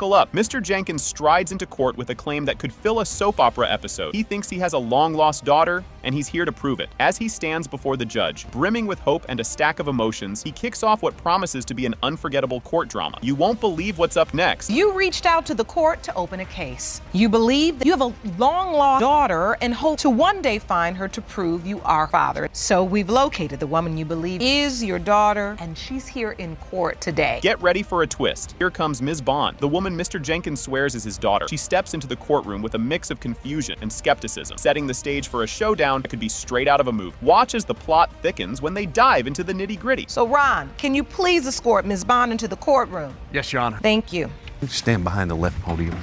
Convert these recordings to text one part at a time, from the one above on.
Buckle up. Mr. Jenkins strides into court with a claim that could fill a soap opera episode. He thinks he has a long-lost daughter, and he's here to prove it. As he stands before the judge, brimming with hope and a stack of emotions, he kicks off what promises to be an unforgettable court drama. You won't believe what's up next. You reached out to the court to open a case. You believe that you have a long-lost daughter and hope to one day find her to prove you are father. So we've located the woman you believe is your daughter, and she's here in court today. Get ready for a twist. Here comes Ms. Bond, the woman Mr. Jenkins swears is his daughter. She steps into the courtroom with a mix of confusion and skepticism, setting the stage for a showdown that could be straight out of a movie. Watch as the plot thickens when they dive into the nitty-gritty. So Ron, can you please escort Ms. Bond into the courtroom? Yes, Your Honor. Thank you. Stand behind the left podium.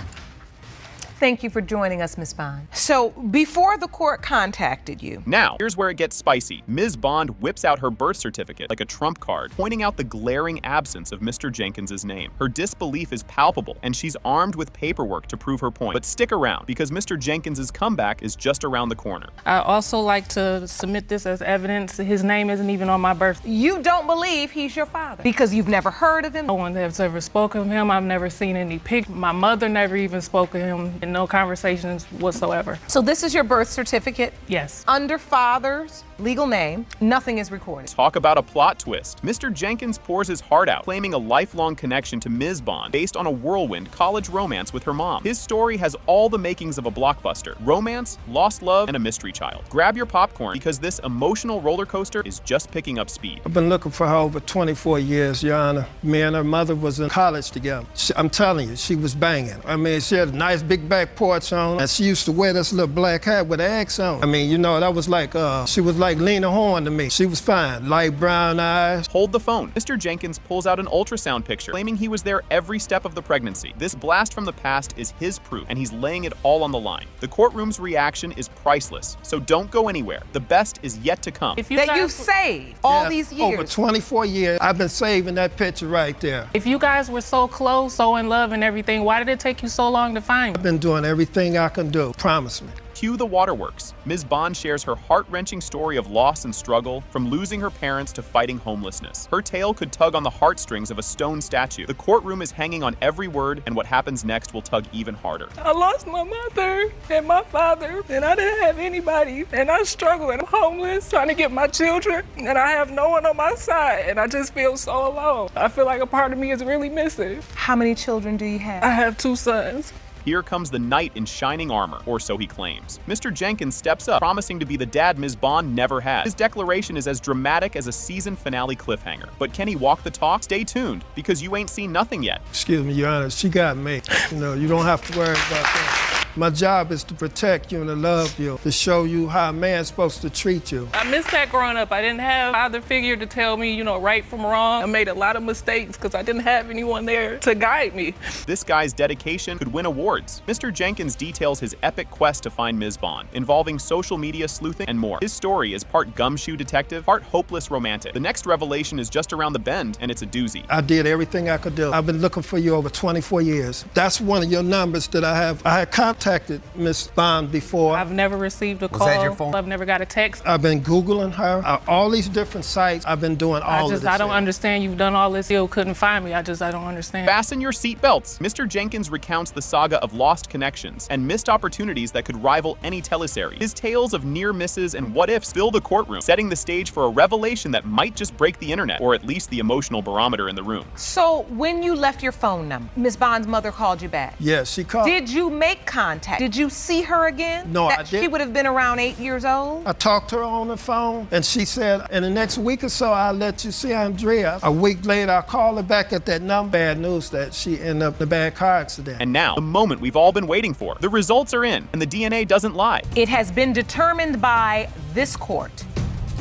Thank you for joining us, Ms. Bond. So, before the court contacted you. Now, here's where it gets spicy. Ms. Bond whips out her birth certificate like a trump card, pointing out the glaring absence of Mr. Jenkins' name. Her disbelief is palpable, and she's armed with paperwork to prove her point. But stick around, because Mr. Jenkins' comeback is just around the corner. I also like to submit this as evidence. His name isn't even on my birth. You don't believe he's your father because you've never heard of him? No one has ever spoken of him. I've never seen any pictures. My mother never even spoke of him. No conversations whatsoever. So this is your birth certificate? Yes. Under father's legal name, nothing is recorded. Talk about a plot twist. Mr. Jenkins pours his heart out, claiming a lifelong connection to Ms. Bond based on a whirlwind college romance with her mom. His story has all the makings of a blockbuster: romance, lost love, and a mystery child. Grab your popcorn because this emotional roller coaster is just picking up speed. I've been looking for her over 24 years, Your Honor. Me and her mother was in college together. I'm telling you, she was banging. I mean, she had a nice big back porch on, and she used to wear this little black hat with X on. I mean, you know, that was like, she was like Lena Horne to me. She was fine, light brown eyes. Hold the phone. Mr. Jenkins pulls out an ultrasound picture, claiming he was there every step of the pregnancy. This blast from the past is his proof, and he's laying it all on the line. The courtroom's reaction is priceless, so don't go anywhere. The best is yet to come. You've saved all these years. Over 24 years, I've been saving that picture right there. If you guys were so close, so in love and everything, why did it take you so long to find me? I've been doing everything I can do. Promise me. Cue the waterworks. Ms. Bond shares her heart-wrenching story of loss and struggle, from losing her parents to fighting homelessness. Her tale could tug on the heartstrings of a stone statue. The courtroom is hanging on every word, and what happens next will tug even harder. I lost my mother and my father, and I didn't have anybody, and I struggle, and I'm homeless, trying to get my children, and I have no one on my side, and I just feel so alone. I feel like a part of me is really missing. How many children do you have? I have 2 sons. Here comes the knight in shining armor, or so he claims. Mr. Jenkins steps up, promising to be the dad Ms. Bond never had. His declaration is as dramatic as a season finale cliffhanger. But can he walk the talk? Stay tuned, because you ain't seen nothing yet. Excuse me, Your Honor, she got me. You know, you don't have to worry about that. My job is to protect you and to love you, to show you how a man's supposed to treat you. I missed that growing up. I didn't have a father figure to tell me, right from wrong. I made a lot of mistakes because I didn't have anyone there to guide me. This guy's dedication could win awards. Mr. Jenkins details his epic quest to find Ms. Bond, involving social media sleuthing and more. His story is part gumshoe detective, part hopeless romantic. The next revelation is just around the bend, and it's a doozy. I did everything I could do. I've been looking for you over 24 years. That's one of your numbers that I have. I had contacted Miss Bond before. I've never received a call. Was that your phone? I've never got a text. I've been Googling her. All these different sites. I've been doing all of this. I don't understand. You've done all this. Still couldn't find me. I don't understand. Fasten your seatbelts. Mr. Jenkins recounts the saga of lost connections and missed opportunities that could rival any teleseries. His tales of near misses and what ifs fill the courtroom, setting the stage for a revelation that might just break the internet, or at least the emotional barometer in the room. So when you left your phone number, Ms. Bond's mother called you back? Yes, she called. Did you make contact? Did you see her again? No, I didn't. She would have been around 8 years old? I talked to her on the phone, and she said, in the next week or so, I'll let you see Andrea. A week later, I called her back at that number. Bad news that she ended up in a bad car accident. And now, the moment we've all been waiting for. The results are in, and the DNA doesn't lie. It has been determined by this court.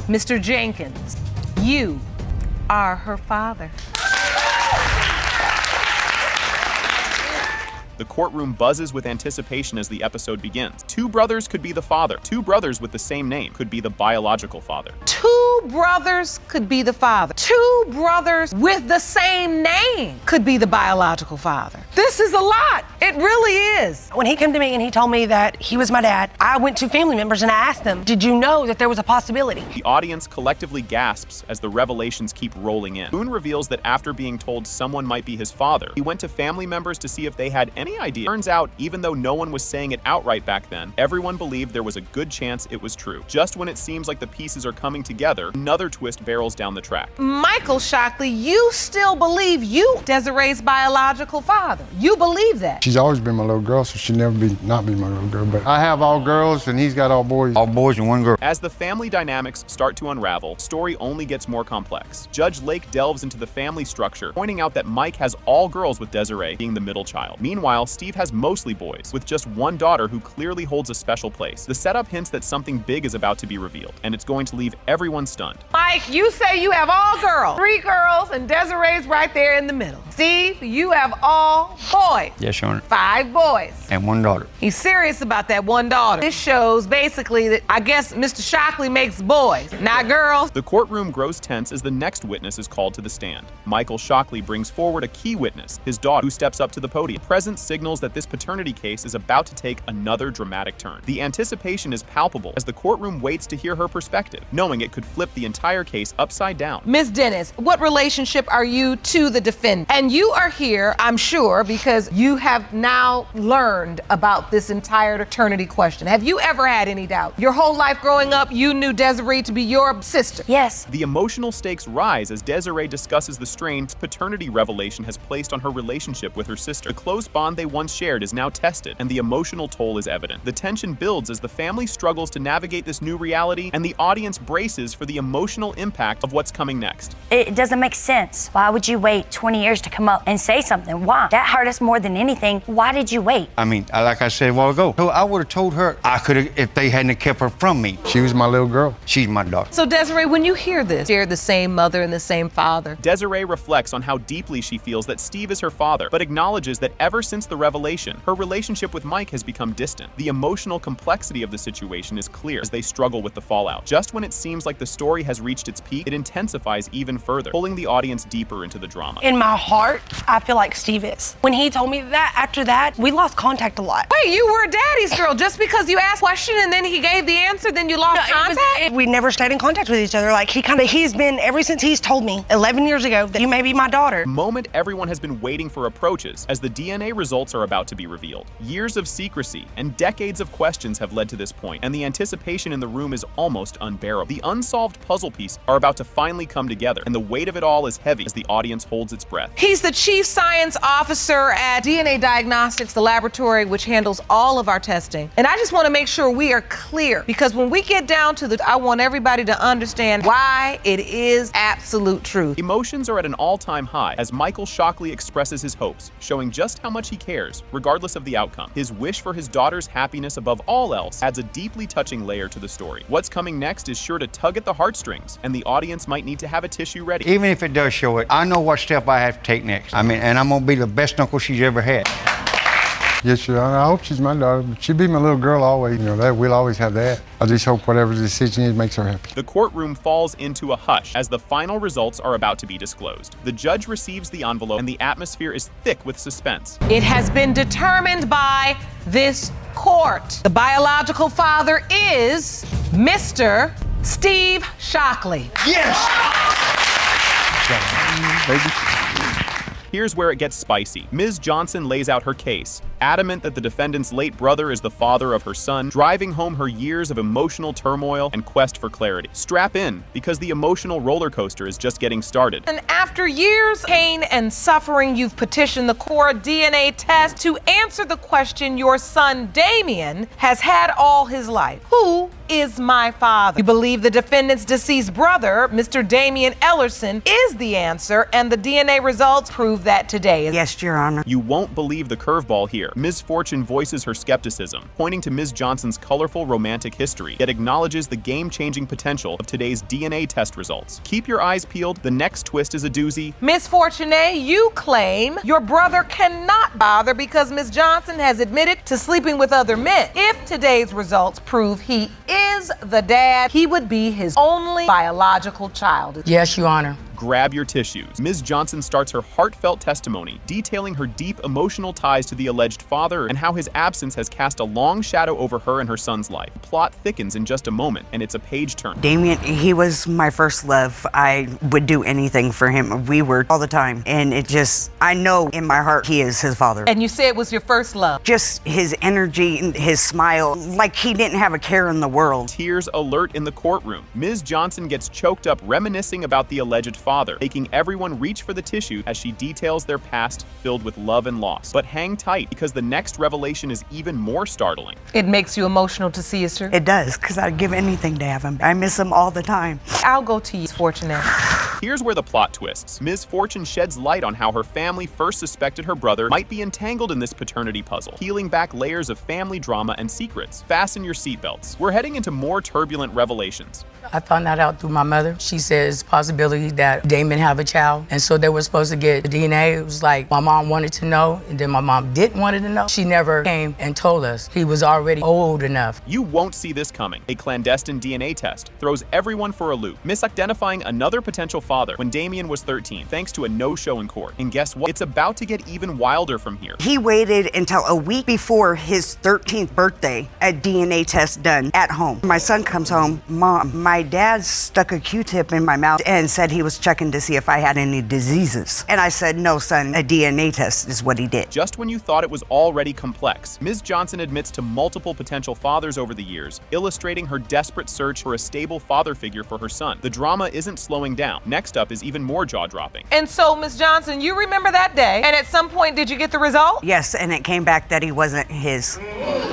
Mr. Jenkins, you are her father. The courtroom buzzes with anticipation as the episode begins. 2 brothers could be the father. 2 brothers with the same name could be the biological father. 2 Two brothers could be the father. Two brothers with the same name could be the biological father. This is a lot. It really is. When he came to me and he told me that he was my dad, I went to family members and I asked them, did you know that there was a possibility? The audience collectively gasps as the revelations keep rolling in. Boone reveals that after being told someone might be his father, he went to family members to see if they had any idea. Turns out, even though no one was saying it outright back then, everyone believed there was a good chance it was true. Just when it seems like the pieces are coming together, another twist barrels down the track. Michael Shockley, you still believe you Desiree's biological father. You believe that. She's always been my little girl, so she'll never not be my little girl. But I have all girls and he's got all boys. All boys and one girl. As the family dynamics start to unravel, story only gets more complex. Judge Lake delves into the family structure, pointing out that Mike has all girls with Desiree being the middle child. Meanwhile, Steve has mostly boys, with just one daughter who clearly holds a special place. The setup hints that something big is about to be revealed, and it's going to leave everyone stunned. Mike, you say you have all girls. 3 girls, and Desiree's right there in the middle. Steve, you have all boys. Yes, Your Honor. 5 boys. And one daughter. He's serious about that one daughter. This shows basically that I guess Mr. Shockley makes boys, not girls. The courtroom grows tense as the next witness is called to the stand. Michael Shockley brings forward a key witness, his daughter, who steps up to the podium. The presence signals that this paternity case is about to take another dramatic turn. The anticipation is palpable as the courtroom waits to hear her perspective, knowing it could flip the entire case upside down. Ms. Dennis, what relationship are you to the defendant? And you are here, I'm sure, because you have now learned about this entire paternity question. Have you ever had any doubt? Your whole life growing up, you knew Desiree to be your sister. Yes. The emotional stakes rise as Desiree discusses the strain paternity revelation has placed on her relationship with her sister. The close bond they once shared is now tested, and the emotional toll is evident. The tension builds as the family struggles to navigate this new reality, and the audience braces for the emotional impact of what's coming next. It doesn't make sense. Why would you wait 20 years to come up and say something? Why? That hurt us more than anything. Why did you wait? I mean, like I said a while ago, so I would have told her I could have if they hadn't kept her from me. She was my little girl. She's my daughter. So Desiree, when you hear this, share the same mother and the same father. Desiree reflects on how deeply she feels that Steve is her father, but acknowledges that ever since the revelation, her relationship with Mike has become distant. The emotional complexity of the situation is clear as they struggle with the fallout. Just when it seems like the story has reached its peak, it intensifies even further, pulling the audience deeper into the drama. In my heart, I feel like Steve is. When he told me that, after that, we lost contact a lot. Wait, you were a daddy's girl just because you asked a question and then he gave the answer, then you lost contact? We never stayed in contact with each other. Like, he's been, ever since he's told me 11 years ago that you may be my daughter. The moment everyone has been waiting for approaches as the DNA results are about to be revealed. Years of secrecy and decades of questions have led to this point, and the anticipation in the room is almost unbearable. The unsolved puzzle pieces are about to finally come together, and the weight of it all is heavy as the audience holds its breath. He's the chief science officer at DNA Diagnostics, the laboratory which handles all of our testing. And I just want to make sure we are clear, because when we get down to I want everybody to understand why it is absolute truth. Emotions are at an all-time high as Michael Shockley expresses his hopes, showing just how much he cares, regardless of the outcome. His wish for his daughter's happiness above all else adds a deeply touching layer to the story. What's coming next is sure to tug at the heartstrings, and the audience might need to have a tissue ready. Even if it does show it, I know what step I have to take next. I mean, and I'm gonna be the best uncle she's ever had. Yes, Your Honor. I hope she's my daughter, but she'll be my little girl always. You know, that we'll always have that. I just hope whatever the decision is makes her happy. The courtroom falls into a hush as the final results are about to be disclosed. The judge receives the envelope, and the atmosphere is thick with suspense. It has been determined by this court. The biological father is Mr. Steve Shockley. Yes! Baby. Here's where it gets spicy. Ms. Johnson lays out her case, adamant that the defendant's late brother is the father of her son, driving home her years of emotional turmoil and quest for clarity. Strap in, because the emotional roller coaster is just getting started. And after years of pain and suffering, you've petitioned the court DNA test to answer the question your son Damien has had all his life. Who is my father? You believe the defendant's deceased brother, Mr. Damien Ellerson, is the answer, and the DNA results prove that today. Yes, Your Honor. You won't believe the curveball here. Ms. Fortune voices her skepticism, pointing to Ms. Johnson's colorful romantic history, yet acknowledges the game-changing potential of today's DNA test results. Keep your eyes peeled, the next twist is a doozy. Ms. Fortuné, you claim your brother cannot bother because Ms. Johnson has admitted to sleeping with other men. If today's results prove he is the dad, he would be his only biological child. Yes, Your Honor. Grab your tissues. Ms. Johnson starts her heartfelt testimony, detailing her deep emotional ties to the alleged father and how his absence has cast a long shadow over her and her son's life. The plot thickens in just a moment, and it's a page turn. Damien, he was my first love. I would do anything for him. We were all the time, and I know in my heart he is his father. And you said it was your first love. Just his energy and his smile, like he didn't have a care in the world. Tears alert in the courtroom. Ms. Johnson gets choked up reminiscing about the alleged father, making everyone reach for the tissue as she details their past filled with love and loss. But hang tight, because the next revelation is even more startling. It makes you emotional to see, sister? It does, because I'd give anything to have him. I miss him all the time. I'll go to you, Fortunate. Here's where the plot twists. Ms. Fortune sheds light on how her family first suspected her brother might be entangled in this paternity puzzle, peeling back layers of family drama and secrets. Fasten your seatbelts. We're heading into more turbulent revelations. I found that out through my mother. She says possibility that Damon have a child, and so they were supposed to get the DNA. It was like my mom wanted to know, and then my mom didn't want to know. She never came and told us. He was already old enough. You won't see this coming. A clandestine DNA test throws everyone for a loop, misidentifying another potential father when Damien was 13, thanks to a no-show in court. And guess what? It's about to get even wilder from here. He waited until a week before his 13th birthday, a DNA test done at home. My son comes home, Mom, my dad stuck a Q-tip in my mouth and said he was checking to see if I had any diseases. And I said, no, son, a DNA test is what he did. Just when you thought it was already complex, Ms. Johnson admits to multiple potential fathers over the years, illustrating her desperate search for a stable father figure for her son. The drama isn't slowing down. Next up is even more jaw-dropping. And so, Ms. Johnson, you remember that day, and at some point, did you get the result? Yes, and it came back that he wasn't his.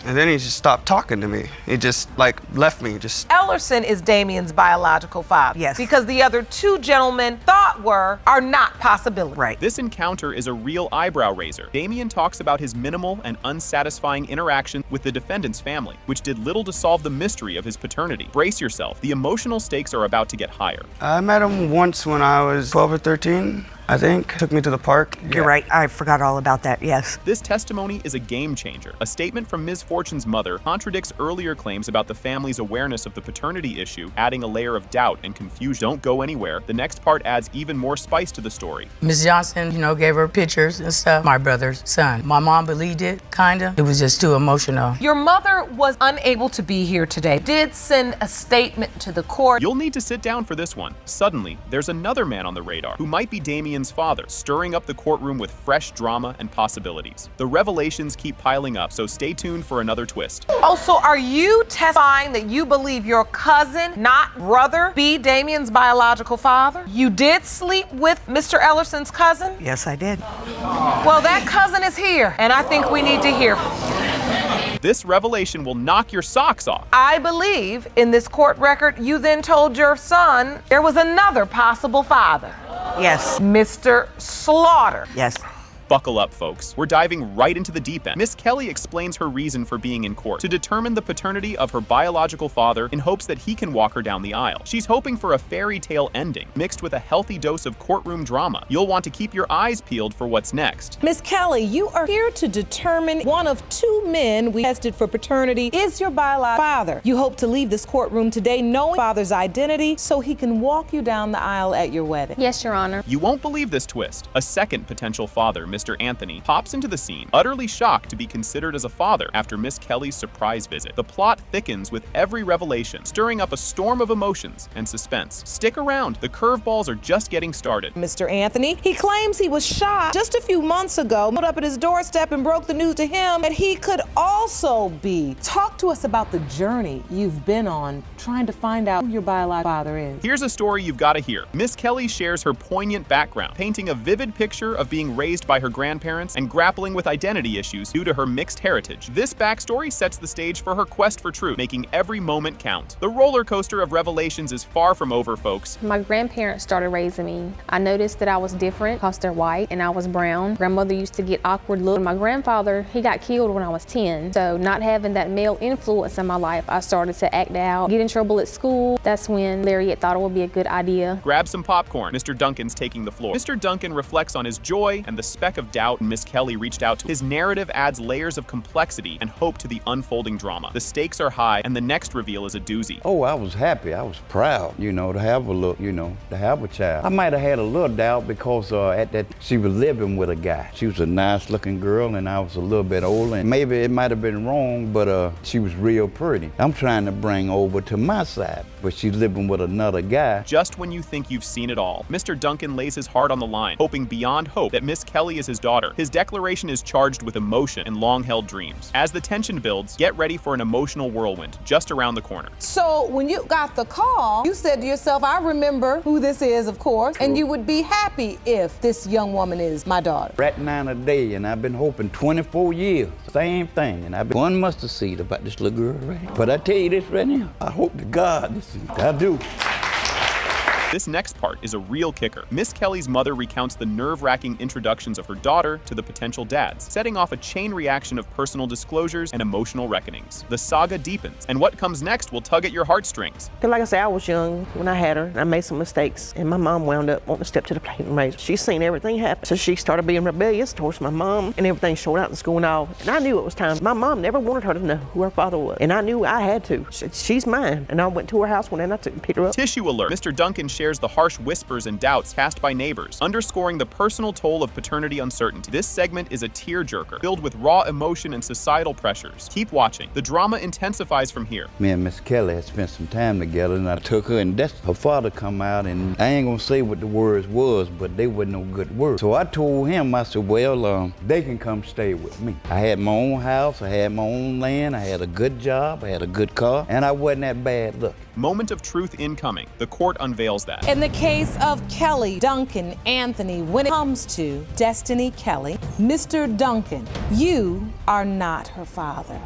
And then he just stopped talking to me. He just, left me, Ellerson is Damien's biological father. Yes. Because the other two gentlemen are not possibilities. Right. This encounter is a real eyebrow raiser. Damien talks about his minimal and unsatisfying interaction with the defendant's family, which did little to solve the mystery of his paternity. Brace yourself. The emotional stakes are about to get higher. I met him once when I was 12 or 13. I think. Took me to the park. You're right. I forgot all about that, yes. This testimony is a game changer. A statement from Ms. Fortune's mother contradicts earlier claims about the family's awareness of the paternity issue, adding a layer of doubt and confusion. Don't go anywhere. The next part adds even more spice to the story. Ms. Johnson, gave her pictures and stuff. My brother's son. My mom believed it, kinda. It was just too emotional. Your mother was unable to be here today. Did send a statement to the court. You'll need to sit down for this one. Suddenly, there's another man on the radar who might be Damien's father, stirring up the courtroom with fresh drama and possibilities. The revelations keep piling up, so stay tuned for another twist. Oh, so are you testifying that you believe your cousin, not brother, be Damien's biological father? You did sleep with Mr. Ellerson's cousin? Yes, I did. Well, that cousin is here, and I think we need to hear. This revelation will knock your socks off. I believe in this court record, you then told your son there was another possible father. Yes. Mr. Slaughter. Yes. Buckle up, folks. We're diving right into the deep end. Miss Kelly explains her reason for being in court: to determine the paternity of her biological father in hopes that he can walk her down the aisle. She's hoping for a fairy tale ending, mixed with a healthy dose of courtroom drama. You'll want to keep your eyes peeled for what's next. Miss Kelly, you are here to determine one of two men we tested for paternity is your biological father. You hope to leave this courtroom today knowing father's identity so he can walk you down the aisle at your wedding. Yes, Your Honor. You won't believe this twist. A second potential father, Mr. Anthony, pops into the scene, utterly shocked to be considered as a father after Miss Kelly's surprise visit. The plot thickens with every revelation, stirring up a storm of emotions and suspense. Stick around, the curveballs are just getting started. Mr. Anthony, he claims he was shot just a few months ago, put up at his doorstep and broke the news to him that he could also be. Talk to us about the journey you've been on trying to find out who your biological father is. Here's a story you've got to hear. Miss Kelly shares her poignant background, painting a vivid picture of being raised by her grandparents and grappling with identity issues due to her mixed heritage. This backstory sets the stage for her quest for truth, making every moment count. The roller coaster of revelations is far from over, folks. My grandparents started raising me. I noticed that I was different because they're white and I was brown. Grandmother used to get awkward looks. My grandfather, he got killed when I was 10. So not having that male influence in my life, I started to act out, get in trouble at school. That's when Lariat thought it would be a good idea. Grab some popcorn. Mr. Duncan's taking the floor. Mr. Duncan reflects on his joy and the spectacle speck of doubt Miss Kelly reached out to. His narrative adds layers of complexity and hope to the unfolding drama. The stakes are high, and the next reveal is a doozy. Oh, I was happy. I was proud, to have a look, to have a child. I might have had a little doubt because at that she was living with a guy. She was a nice-looking girl, and I was a little bit older, and maybe it might have been wrong, but she was real pretty. I'm trying to bring over to my side, but she's living with another guy. Just when you think you've seen it all, Mr. Duncan lays his heart on the line, hoping beyond hope that Miss Kelly is his daughter. His declaration is charged with emotion and long-held dreams. As the tension builds, get ready for an emotional whirlwind just around the corner. So when you got the call, you said to yourself, I remember who this is, of course, and you would be happy if this young woman is my daughter. Right now a day, and I've been hoping 24 years. Same thing, and I've been one mustard seed about this little girl right here. But I tell you this right now, I hope to God this is, I do. This next part is a real kicker. Miss Kelly's mother recounts the nerve-wracking introductions of her daughter to the potential dads, setting off a chain reaction of personal disclosures and emotional reckonings. The saga deepens, and what comes next will tug at your heartstrings. Because like I said, I was young when I had her, and I made some mistakes, and my mom wound up wanting to step to the plate and raise her. She's seen everything happen, so she started being rebellious towards my mom, and everything showed out in school and all. And I knew it was time. My mom never wanted her to know who her father was, and I knew I had to. She's mine, and I went to her house one day and I took and picked her up. Tissue alert. Mr. Duncan shares the harsh whispers and doubts cast by neighbors, underscoring the personal toll of paternity uncertainty. This segment is a tearjerker, filled with raw emotion and societal pressures. Keep watching. The drama intensifies from here. Me and Miss Kelly had spent some time together, and I took her, and that's her father come out, and I ain't gonna say what the words was, but they wasn't no good words. So I told him, I said, well, they can come stay with me. I had my own house, I had my own land, I had a good job, I had a good car, and I wasn't that bad looking. Moment of truth incoming. The court unveils that. In the case of Kelly, Duncan, Anthony, when it comes to Destiny Kelly, Mr. Duncan, you are not her father.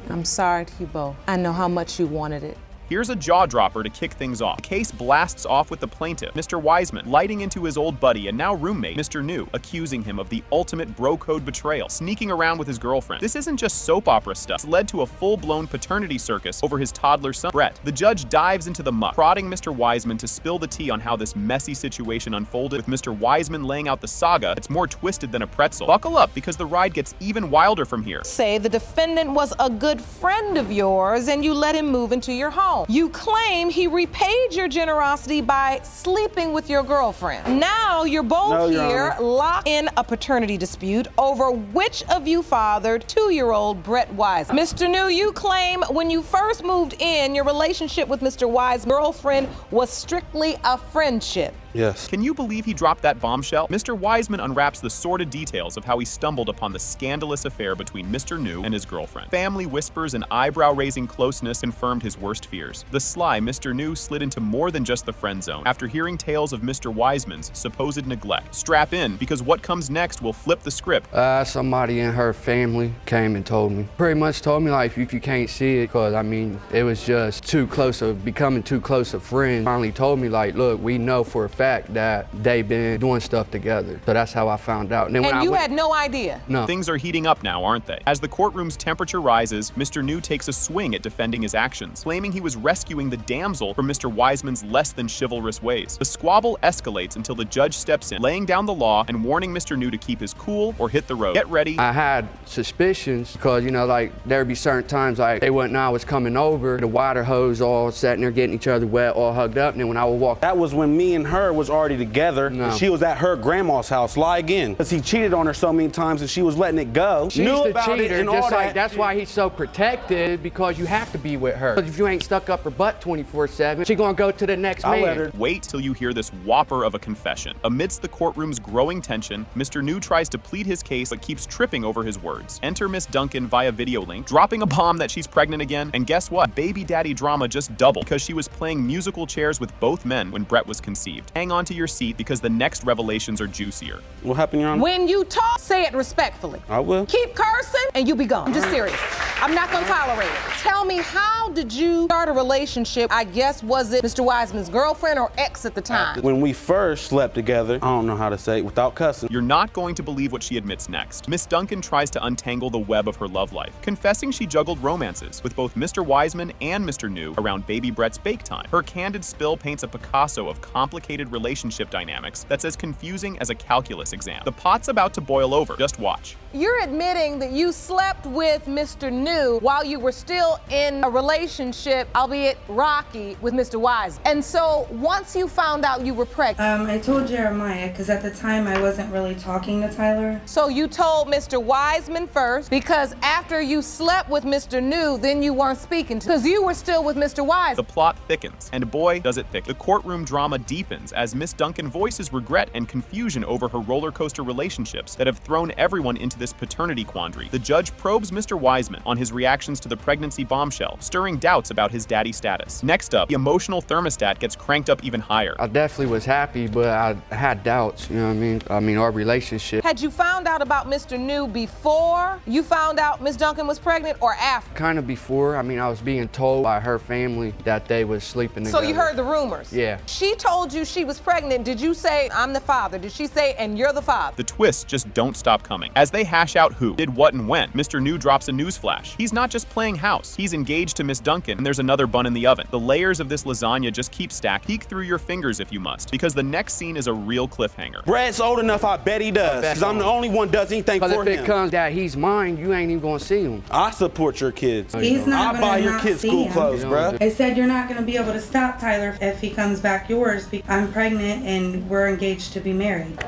I'm sorry to you both. I know how much you wanted it. Here's a jaw-dropper to kick things off. The case blasts off with the plaintiff, Mr. Wiseman, lighting into his old buddy and now roommate, Mr. New, accusing him of the ultimate bro-code betrayal, sneaking around with his girlfriend. This isn't just soap opera stuff. It's led to a full-blown paternity circus over his toddler son, Brett. The judge dives into the muck, prodding Mr. Wiseman to spill the tea on how this messy situation unfolded, with Mr. Wiseman laying out the saga. It's more twisted than a pretzel. Buckle up, because the ride gets even wilder from here. Say the defendant was a good friend of yours and you let him move into your home. You claim he repaid your generosity by sleeping with your girlfriend. Now you're both here locked in a paternity dispute over which of you fathered 2-year-old Brett Wiseman. Mr. New, you claim when you first moved in, your relationship with Mr. Wiseman's girlfriend was strictly a friendship. Yes. Can you believe he dropped that bombshell? Mr. Wiseman unwraps the sordid details of how he stumbled upon the scandalous affair between Mr. New and his girlfriend. Family whispers and eyebrow-raising closeness confirmed his worst fears. The sly Mr. New slid into more than just the friend zone after hearing tales of Mr. Wiseman's supposed neglect. Strap in, because what comes next will flip the script. Somebody in her family came and told me. Pretty much told me, like, if you can't see it, because, I mean, it was just too close of becoming too close of friends. Finally told me, like, look, we know for a fact that they've been doing stuff together. So that's how I found out. And you had no idea? No. Things are heating up now, aren't they? As the courtroom's temperature rises, Mr. New takes a swing at defending his actions, claiming he was rescuing the damsel from Mr. Wiseman's less than chivalrous ways. The squabble escalates until the judge steps in, laying down the law and warning Mr. New to keep his cool or hit the road. Get ready. I had suspicions because, like, there'd be certain times, like, they wouldn't know I was coming over, the water hose all sitting there getting each other wet, all hugged up, and then when I would walk. That was when me and her was already together. No. And she was at her grandma's house. Lie again. Because he cheated on her so many times and she was letting it go. She's Knew the about cheater, it and just all like that. that's why he's so protected, because you have to be with her. Because if you ain't stuck up her butt 24/7, she gonna go to the next man. Let her. Wait till you hear this whopper of a confession. Amidst the courtroom's growing tension, Mr. New tries to plead his case but keeps tripping over his words. Enter Miss Duncan via video link, dropping a bomb that she's pregnant again, and guess what? Baby daddy drama just doubled because she was playing musical chairs with both men when Brett was conceived. Hang on to your seat, because the next revelations are juicier. What happened, Your Honor? When you talk, say it respectfully. I will. Keep cursing and you'll be gone. I'm just serious. I'm not gonna tolerate it. Tell me, how did you start a relationship? I guess, was it Mr. Wiseman's girlfriend or ex at the time? When we first slept together, I don't know how to say it without cussing. You're not going to believe what she admits next. Miss Duncan tries to untangle the web of her love life, confessing she juggled romances with both Mr. Wiseman and Mr. New around baby Brett's bake time. Her candid spill paints a Picasso of complicated relationship dynamics that's as confusing as a calculus exam. The pot's about to boil over. Just watch. You're admitting that you slept with Mr. New while you were still in a relationship, albeit rocky, with Mr. Wiseman. And so once you found out you were pregnant. I told Jeremiah, because at the time I wasn't really talking to Tyler. So you told Mr. Wiseman first, because after you slept with Mr. New, then you weren't speaking to, because you were still with Mr. Wiseman. The plot thickens, and boy, does it thicken. The courtroom drama deepens as Miss Duncan voices regret and confusion over her roller coaster relationships that have thrown everyone into this paternity quandary. The judge probes Mr. Wiseman on his reactions to the pregnancy bombshell, stirring doubts about his daddy status. Next up, the emotional thermostat gets cranked up even higher. I definitely was happy, but I had doubts, you know what I mean? I mean, our relationship. Had you found out about Mr. New before you found out Miss Duncan was pregnant, or after? Kind of before. I mean, I was being told by her family that they was sleeping together. So you heard the rumors? Yeah. She told you she was pregnant. Did you say, I'm the father? Did she say, and you're the father? The twists just don't stop coming. As they hash out who did what and when, Mr. New drops a newsflash. He's not just playing house. He's engaged to Miss Duncan, and there's another bun in the oven. The layers of this lasagna just keep stacked. Peek through your fingers if you must, because the next scene is a real cliffhanger. Brett's old enough, I bet he does, because I'm the only one does anything for him. But if it comes that he's mine, you ain't even gonna see him. I support your kids. He's not I'll buy gonna your not kids see school him. clothes, bruh. I said you're not gonna be able to stop Tyler if he comes back yours. I'm pregnant and we're engaged to be married.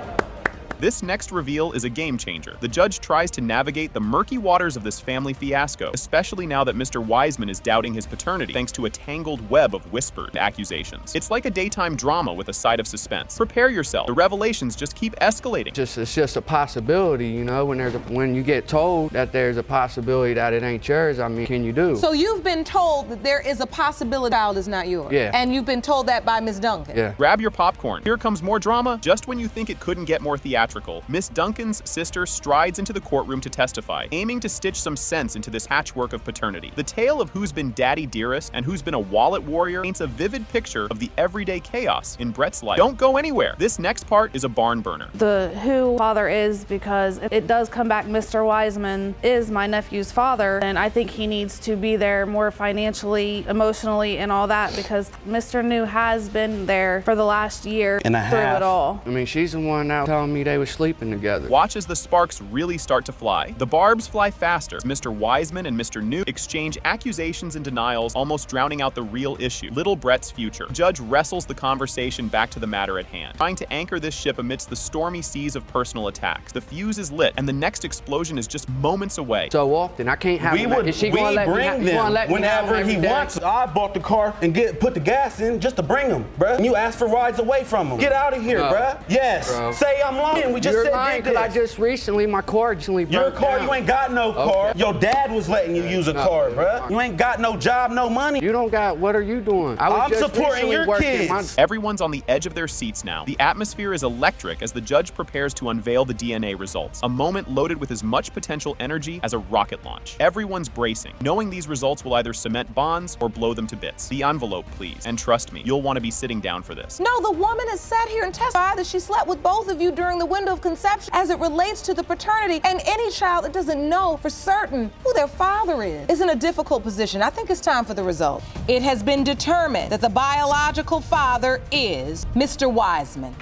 This next reveal is a game changer. The judge tries to navigate the murky waters of this family fiasco, especially now that Mr. Wiseman is doubting his paternity thanks to a tangled web of whispered accusations. It's like a daytime drama with a side of suspense. Prepare yourself. The revelations just keep escalating. It's just a possibility, you know, when you get told that there's a possibility that it ain't yours, I mean, can you do? So you've been told that there is a possibility the child is not yours? Yeah. And you've been told that by Miss Duncan? Yeah. Grab your popcorn. Here comes more drama. Just when you think it couldn't get more theatrical, Miss Duncan's sister strides into the courtroom to testify, aiming to stitch some sense into this patchwork of paternity. The tale of who's been daddy dearest and who's been a wallet warrior paints a vivid picture of the everyday chaos in Brett's life. Don't go anywhere. This next part is a barn burner. The who father is, because it does come back Mr. Wiseman is my nephew's father, and I think he needs to be there more financially, emotionally, and all that, because Mr. New has been there for the last year and a through half. it all. I mean, she's the one now telling me they were sleeping together. Watch as the sparks really start to fly. The barbs fly faster as Mr. Wiseman and Mr. New exchange accusations and denials, almost drowning out the real issue, little Brett's future. The judge wrestles the conversation back to the matter at hand, trying to anchor this ship amidst the stormy seas of personal attacks. The fuse is lit, and the next explosion is just moments away. So often, I can't have them. Is she we gonna let me bring them whenever he wants. I bought the car and put the gas in just to bring them, bruh. And you ask for rides away from them. Get out of here, bruh. Yes. Bro. Say I'm lying. We just You're said lying, because I just recently, my car recently broke Your car, down. you ain't got no car. Okay. Your dad was letting you use a car, bruh. You ain't got no job, no money. You don't got, what are you doing? I'm supporting your kids. Everyone's on the edge of their seats now. The atmosphere is electric as the judge prepares to unveil the DNA results, a moment loaded with as much potential energy as a rocket launch. Everyone's bracing, knowing these results will either cement bonds or blow them to bits. The envelope, please. And trust me, you'll want to be sitting down for this. No, the woman has sat here and testified that she slept with both of you during the window of conception as it relates to the paternity, and any child that doesn't know for certain who their father is in a difficult position. I think it's time for the result. It has been determined that the biological father is Mr. Wiseman.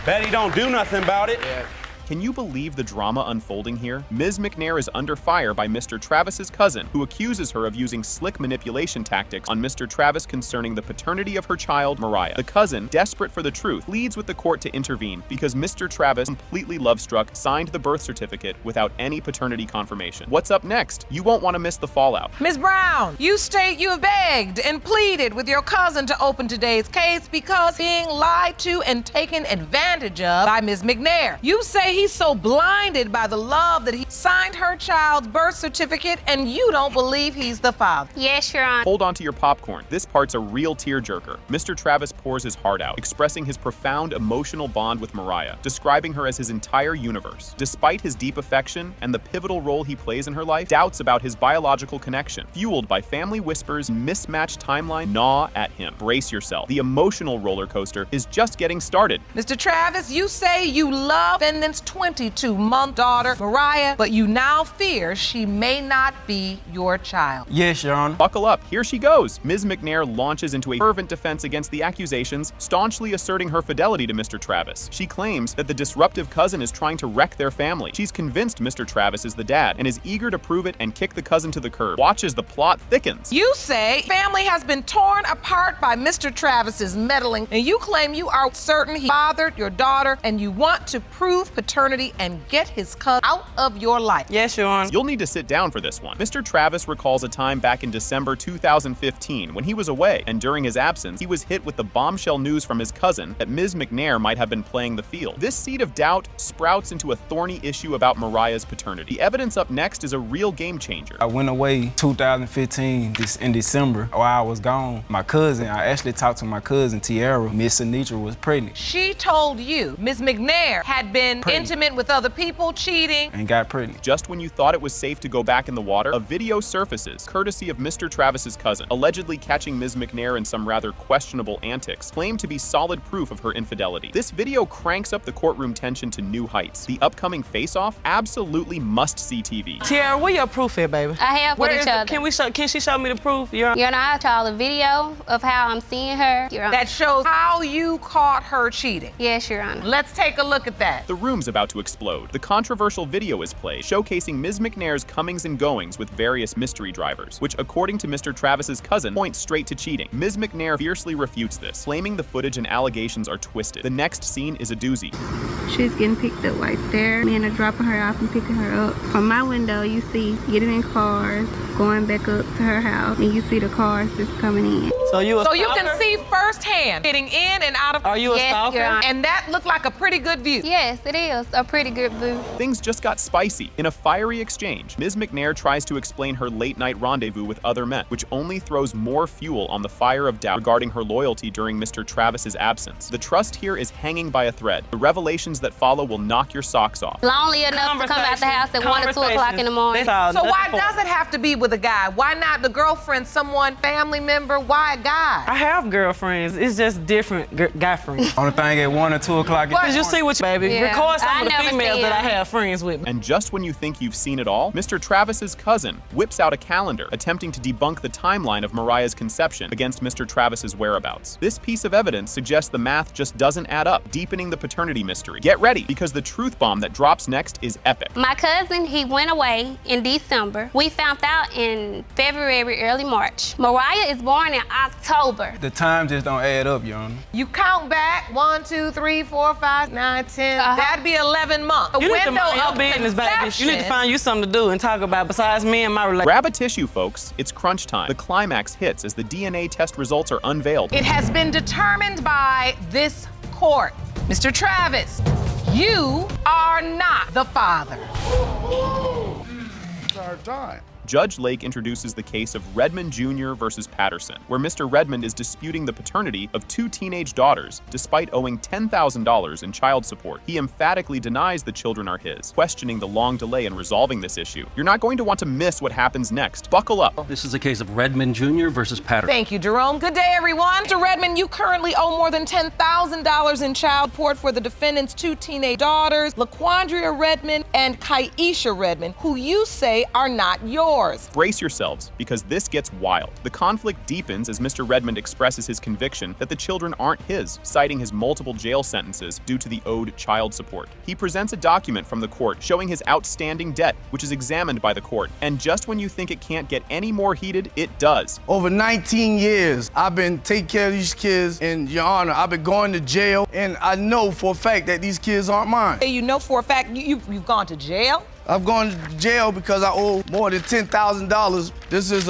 Betty don't do nothing about it. Yeah. Can you believe the drama unfolding here? Ms. McNair is under fire by Mr. Travis's cousin, who accuses her of using slick manipulation tactics on Mr. Travis concerning the paternity of her child, Mariah. The cousin, desperate for the truth, pleads with the court to intervene because Mr. Travis, completely love-struck, signed the birth certificate without any paternity confirmation. What's up next? You won't want to miss the fallout. Ms. Brown, you state you have begged and pleaded with your cousin to open today's case because being lied to and taken advantage of by Ms. McNair. You say he's so blinded by the love that he signed her child's birth certificate, and you don't believe he's the father. Yes, Your Honor. Hold on to your popcorn. This part's a real tearjerker. Mr. Travis pours his heart out, expressing his profound emotional bond with Mariah, describing her as his entire universe. Despite his deep affection and the pivotal role he plays in her life, doubts about his biological connection, fueled by family whispers and mismatched timeline, gnaw at him. Brace yourself. The emotional roller coaster is just getting started. Mr. Travis, you say you love defendant's 22-month daughter, Mariah, but you now fear she may not be your child. Yes, Your Honor. Buckle up, here she goes. Ms. McNair launches into a fervent defense against the accusations, staunchly asserting her fidelity to Mr. Travis. She claims that the disruptive cousin is trying to wreck their family. She's convinced Mr. Travis is the dad and is eager to prove it and kick the cousin to the curb. Watch as the plot thickens. You say family has been torn apart by Mr. Travis's meddling, and you claim you are certain he fathered your daughter, and you want to prove paternity and get his cousin out of your life. Yes, Your Honor. You'll need to sit down for this one. Mr. Travis recalls a time back in December 2015 when he was away, and during his absence, he was hit with the bombshell news from his cousin that Ms. McNair might have been playing the field. This seed of doubt sprouts into a thorny issue about Mariah's paternity. The evidence up next is a real game changer. I went away 2015 in December. While I was gone, I actually talked to my cousin, Tiara. Miss Anitra was pregnant. She told you Ms. McNair had been intimate with other people, cheating, and got pregnant. Just when you thought it was safe to go back in the water, a video surfaces, courtesy of Mr. Travis's cousin, allegedly catching Ms. McNair in some rather questionable antics, claimed to be solid proof of her infidelity. This video cranks up the courtroom tension to new heights. The upcoming face-off absolutely must-see TV. Tiara, where your proof at, baby? I have with each other. Can she show me the proof? Your Honor, I have y'all a video of how I'm seeing her. Your Honor. that shows how you caught her cheating. Yes, Your Honor. Let's take a look at that. The room's about to explode. The controversial video is played, showcasing Ms. McNair's comings and goings with various mystery drivers, which, according to Mr. Travis's cousin, points straight to cheating. Ms. McNair fiercely refutes this, claiming the footage and allegations are twisted. The next scene is a doozy. She's getting picked up right there. Men are dropping her off and picking her up. From my window, you see getting in cars, going back up to her house, and you see the cars just coming in. So you can see firsthand getting in and out of. Are you a stalker? Your Honor. And that looked like a pretty good view. Yes, it is a pretty good view. Things just got spicy. In a fiery exchange, Ms. McNair tries to explain her late-night rendezvous with other men, which only throws more fuel on the fire of doubt regarding her loyalty during Mr. Travis's absence. The trust here is hanging by a thread. The revelations that follow will knock your socks off. Lonely enough to come out the house at 1 or 2 o'clock in the morning. So why does it have to be with a guy? Why not the girlfriend, someone, family member? Why a guy? I have girlfriends. It's just different guy friends. Only thing at 1 or 2 o'clock. Because you see what baby. Yeah. Record some of the never females seen that I her. have friends with. And just when you think you've seen it all, Mr. Travis's cousin whips out a calendar, attempting to debunk the timeline of Mariah's conception against Mr. Travis's whereabouts. This piece of evidence suggests the math just doesn't add up, deepening the paternity mystery. Get ready, because the truth bomb that drops next is epic. My cousin, he went away in December. We found out in February, early March. Mariah is born in October. The time just don't add up, Your Honor. You count back 1, 2, 3, 4, 5, 9, 10. That'd be 11 months. You need to mind your business, baby. You need to find you something to do and talk about besides me and my relationship. Grab a tissue, folks. It's crunch time. The climax hits as the DNA test results are unveiled. It has been determined by this court. Mr. Travis, you are not the father. It's our time. Judge Lake introduces the case of Redmond Jr. versus Patterson, where Mr. Redmond is disputing the paternity of 2 teenage daughters, despite owing $10,000 in child support. He emphatically denies the children are his, questioning the long delay in resolving this issue. You're not going to want to miss what happens next. Buckle up. This is a case of Redmond Jr. versus Patterson. Thank you, Jerome. Good day, everyone. Mr. Redmond, you currently owe more than $10,000 in child support for the defendant's 2 teenage daughters, LaQuandria Redmond and Kaisha Redmond, who you say are not yours. Brace yourselves, because this gets wild. The conflict deepens as Mr. Redmond expresses his conviction that the children aren't his, citing his multiple jail sentences due to the owed child support. He presents a document from the court showing his outstanding debt, which is examined by the court. And just when you think it can't get any more heated, it does. Over 19 years, I've been taking care of these kids, and Your Honor, I've been going to jail, and I know for a fact that these kids aren't mine. You know for a fact you've gone to jail? I've gone to jail because I owe more than $10,000. This is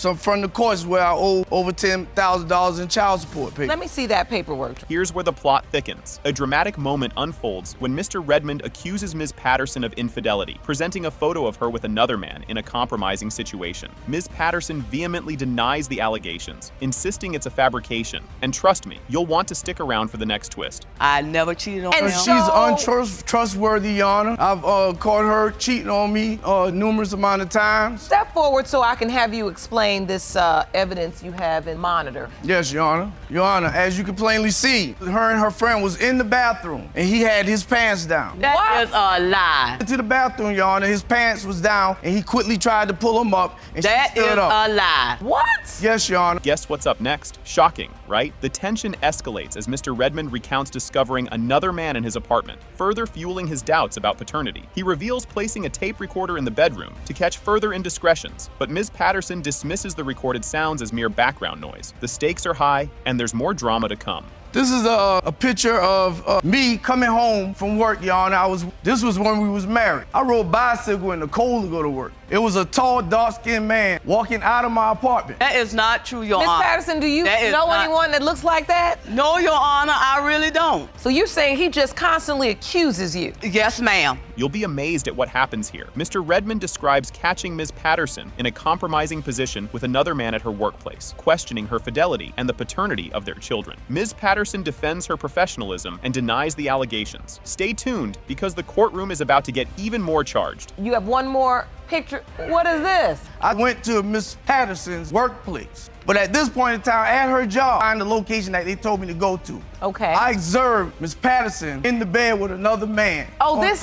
some from the courts where I owe over $10,000 in child support payment. Let me see that paperwork. Here's where the plot thickens. A dramatic moment unfolds when Mr. Redmond accuses Ms. Patterson of infidelity, presenting a photo of her with another man in a compromising situation. Ms. Patterson vehemently denies the allegations, insisting it's a fabrication. And trust me, you'll want to stick around for the next twist. I never cheated on her. She's untrustworthy, Your Honor. I've caught her cheating on me numerous amount of times. Step forward so I can have you explain this evidence you have in monitor. Yes, Your Honor. Your Honor, as you can plainly see, her and her friend was in the bathroom, and he had his pants down. That is a lie. To the bathroom, Your Honor, his pants was down, and he quickly tried to pull them up, and she stood up. That is a lie. What? Yes, Your Honor. Guess what's up next? Shocking, right? The tension escalates as Mr. Redmond recounts discovering another man in his apartment, further fueling his doubts about paternity. He reveals placing a tape recorder in the bedroom to catch further indiscretions, but Ms. Patterson dismisses the recorded sounds as mere background noise. The stakes are high, and there's more drama to come. This is a picture of me coming home from work, Your Honor. This was when we was married. I rode a bicycle in the cold to go to work. It was a tall, dark-skinned man walking out of my apartment. That is not true, Your Ms. Honor. Patterson, do you know anyone that looks like that? No, Your Honor, I really don't. So you're saying he just constantly accuses you? Yes, ma'am. You'll be amazed at what happens here. Mr. Redmond describes catching Ms. Patterson in a compromising position with another man at her workplace, questioning her fidelity and the paternity of their children. Ms. Patterson defends her professionalism and denies the allegations. Stay tuned, because the courtroom is about to get even more charged. You have one more picture. What is this? I went to Miss Patterson's workplace, but at this point in time, at her job, find the location that they told me to go to. Okay. I observed Miss Patterson in the bed with another man. On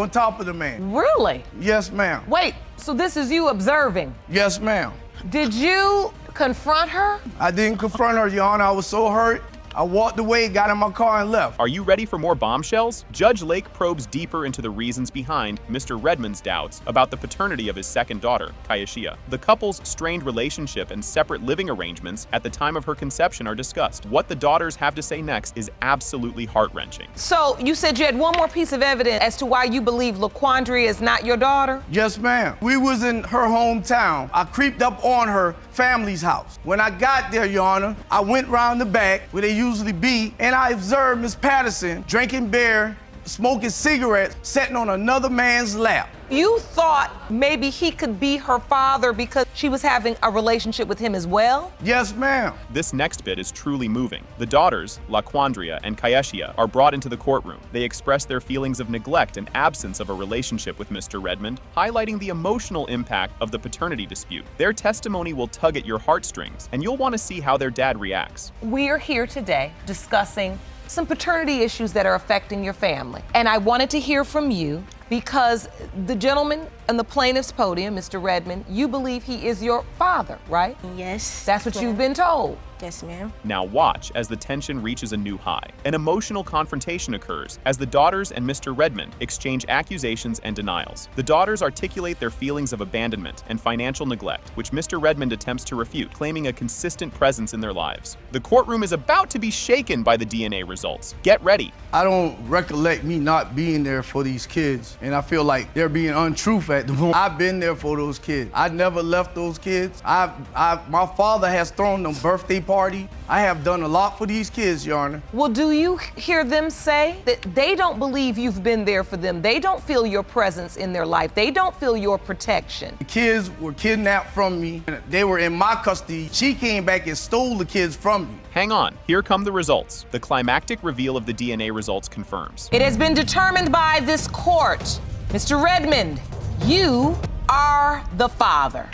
top of the man. Really? Yes, ma'am. Wait, so this is you observing? Yes, ma'am. Did you confront her? I didn't confront her, Your Honor. I was so hurt. I walked away, got in my car, and left. Are you ready for more bombshells? Judge Lake probes deeper into the reasons behind Mr. Redmond's doubts about the paternity of his second daughter, Kayashia. The couple's strained relationship and separate living arrangements at the time of her conception are discussed. What the daughters have to say next is absolutely heart-wrenching. So you said you had one more piece of evidence as to why you believe LaQuandria is not your daughter? Yes, ma'am. We was in her hometown. I creeped up on her family's house. When I got there, Your Honor, I went round the back where they usually be, and I observed Miss Patterson drinking beer, smoking cigarettes, sitting on another man's lap. You thought maybe he could be her father because she was having a relationship with him as well? Yes, ma'am. This next bit is truly moving. The daughters, LaQuandria and Kayashia, are brought into the courtroom. They express their feelings of neglect and absence of a relationship with Mr. Redmond, highlighting the emotional impact of the paternity dispute. Their testimony will tug at your heartstrings, and you'll want to see how their dad reacts. We are here today discussing some paternity issues that are affecting your family. And I wanted to hear from you because the gentleman on the plaintiff's podium, Mr. Redmond, you believe he is your father, right? Yes. That's what you've been told. Yes, ma'am. Now watch as the tension reaches a new high. An emotional confrontation occurs as the daughters and Mr. Redmond exchange accusations and denials. The daughters articulate their feelings of abandonment and financial neglect, which Mr. Redmond attempts to refute, claiming a consistent presence in their lives. The courtroom is about to be shaken by the DNA results. Get ready. I don't recollect me not being there for these kids, and I feel like they're being untruth at the moment. I've been there for those kids. I never left those kids. My father has thrown them birthday party. I have done a lot for these kids, Your Honor. Well, do you hear them say that they don't believe you've been there for them? They don't feel your presence in their life. They don't feel your protection. The kids were kidnapped from me. They were in my custody. She came back and stole the kids from me. Hang on, here come the results. The climactic reveal of the DNA results confirms. It has been determined by this court. Mr. Redmond, you are the father.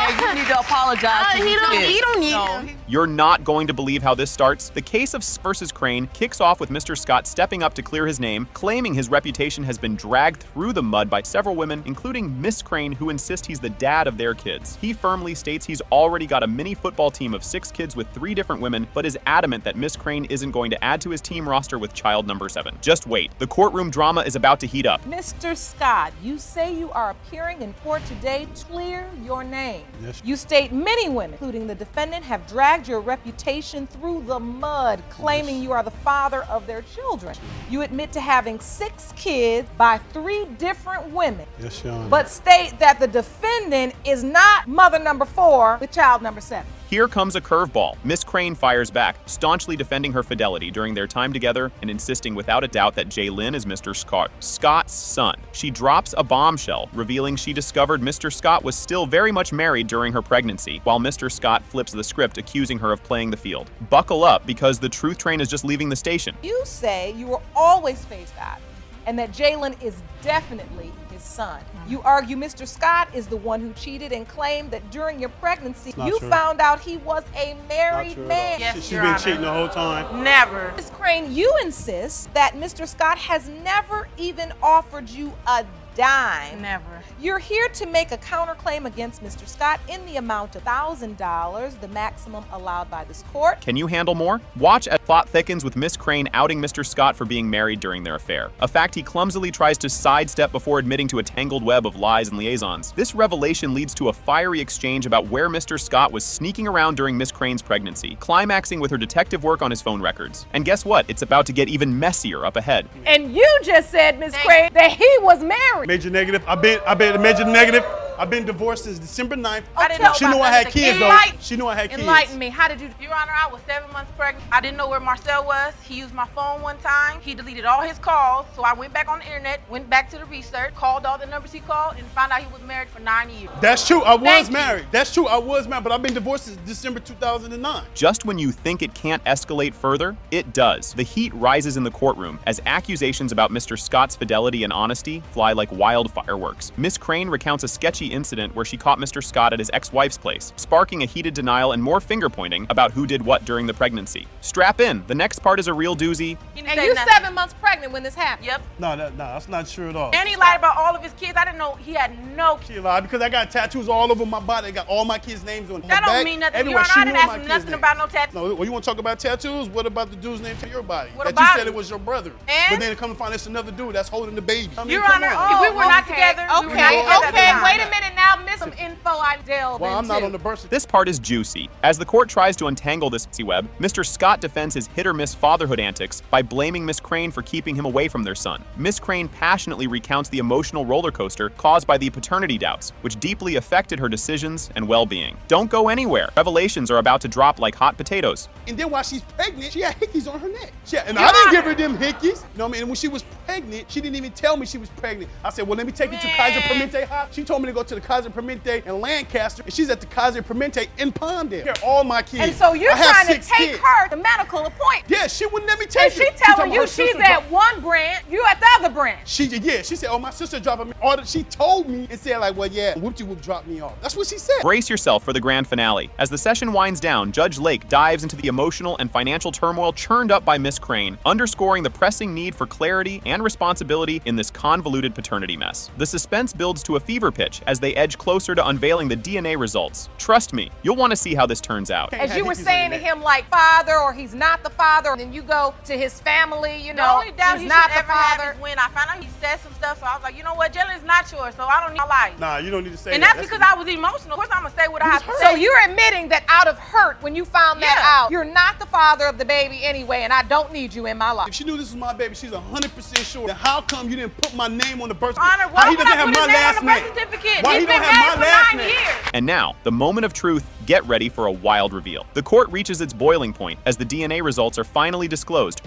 You need to apologize to He don't need him. You're not going to believe how this starts. The case of versus Crane kicks off with Mr. Scott stepping up to clear his name, claiming his reputation has been dragged through the mud by several women, including Miss Crane, who insists he's the dad of their kids. He firmly states he's already got a mini football team of 6 kids with 3 different women, but is adamant that Miss Crane isn't going to add to his team roster with child number 7. Just wait. The courtroom drama is about to heat up. Mr. Scott, you say you are appearing in court today. Clear your name. Yes. You state many women, including the defendant, have dragged your reputation through the mud, claiming you are the father of their children. You admit to having 6 kids by 3 different women, Yes, Your Honor. but state that the defendant is not mother number 4 with child number 7. Here comes a curveball. Miss Crane fires back, staunchly defending her fidelity during their time together and insisting without a doubt that Jaylyn is Mr. Scott's son. She drops a bombshell, revealing she discovered Mr. Scott was still very much married during her pregnancy, while Mr. Scott flips the script, accusing her of playing the field. Buckle up, because the truth train is just leaving the station. You say you will always face that, and that Jaylyn is definitely his son. You argue Mr. Scott is the one who cheated and claimed that during your pregnancy, you true. found out he was a married man. Yes, she's been cheating the whole time. Never. Ms. Crane, you insist that Mr. Scott has never even offered you a dime. Never. You're here to make a counterclaim against Mr. Scott in the amount of $1,000, the maximum allowed by this court. Can you handle more? Watch as plot thickens with Miss Crane outing Mr. Scott for being married during their affair, a fact he clumsily tries to sidestep before admitting to a tangled web of lies and liaisons. This revelation leads to a fiery exchange about where Mr. Scott was sneaking around during Miss Crane's pregnancy, climaxing with her detective work on his phone records. And guess what? It's about to get even messier up ahead. And you just said, Ms. Crane, that he was married. Major negative. I've been a major negative. I've been divorced since December 9th. I didn't know She about knew I none had of the kids, though. kids. She knew I had kids. Enlighten me. How did you? Your Honor, I was 7 months pregnant. I didn't know where Marcel was. He used my phone one time. He deleted all his calls. So I went back on the internet, went back to the research, called all the numbers he called, and found out he was married for 9 years. That's true. I was married. That's true. I was married, but I've been divorced since December 2009. Just when you think it can't escalate further, it does. The heat rises in the courtroom as accusations about Mr. Scott's fidelity and honesty fly like wild fireworks. Miss Crane recounts a sketchy incident where she caught Mr. Scott at his ex-wife's place, sparking a heated denial and more finger-pointing about who did what during the pregnancy. Strap in, the next part is a real doozy. And you 7 months pregnant when this happened. Yep. No, that's not true at all. And he lied about all of his kids. I didn't know he had no kids. She lied because I got tattoos all over my body. I got all my kids' names on my That back. don't mean nothing. Everywhere. Your Honor, I She didn't knew ask my him kids' nothing names. about no tattoos. No, well, you want to talk about tattoos? What about the dude's name to your body? What that about you said it? it was your brother. And? But then come to find it's another dude that's holding the baby. I mean, Your come Honor, on. if we were not together, we were not together at the time. Wait a minute now, miss some info I delved Well, I'm into. not on the birth certificate. This part is juicy. As the court tries to untangle this web, Mr. Scott defends his hit-or-miss fatherhood antics by blaming Miss Crane for keeping him away from their son. Miss Crane passionately recounts the emotional roller coaster caused by the paternity doubts, which deeply affected her decisions and well-being. Don't go anywhere. Revelations are about to drop like hot potatoes. And then while she's pregnant, she had hickeys on her neck. And Your I didn't Honor. give her them hickeys. You know what I mean? And when she was pregnant, she didn't even tell me she was pregnant. I said, well, let me take you to Kaiser Permanente Hospital. She told me to go to the Kaiser Permanente in Lancaster, and she's at the Kaiser Permanente in Palmdale. Here, all my kids. And so you're I have trying to 6 take kids. her to medical appointment. Yeah, she wouldn't let me take And her. she telling talking you about her she's sister at one branch, you at the other branch. She said, oh, my sister dropped me. She told me and said like, well, yeah, whoop-de-whoop dropped me off. That's what she said. Brace yourself for the grand finale. As the session winds down, Judge Lake dives into the emotional and financial turmoil churned up by Miss Crane, underscoring the pressing need for clarity and responsibility in this convoluted paternity mess. The suspense builds to a fever pitch as they edge closer to unveiling the DNA results. Trust me, you'll want to see how this turns out. As you were saying to him, like, father, or he's not the father, and then you go to his family, you The know, only doubt he's he not should the ever have father. is when I found out he said some stuff, so I was like, you know what, Jaylyn's not yours, so I don't need my life. Nah, you don't need to say And that. that's because I was emotional. Of course, I'm gonna say what I have to say. So you're admitting that out of hurt, when you found that Yeah. out, you're not the father of the baby anyway, and I don't need you in my life. If she knew this was my baby, she's 100% sure. Then how come you didn't put my name on the birth Honor, certificate? why How he would doesn't I have put my his name last on the birth name? certificate? Why He's he been don't have married my for last 9 name? years. And now, the moment of truth. Get ready for a wild reveal. The court reaches its boiling point as the DNA results are finally disclosed.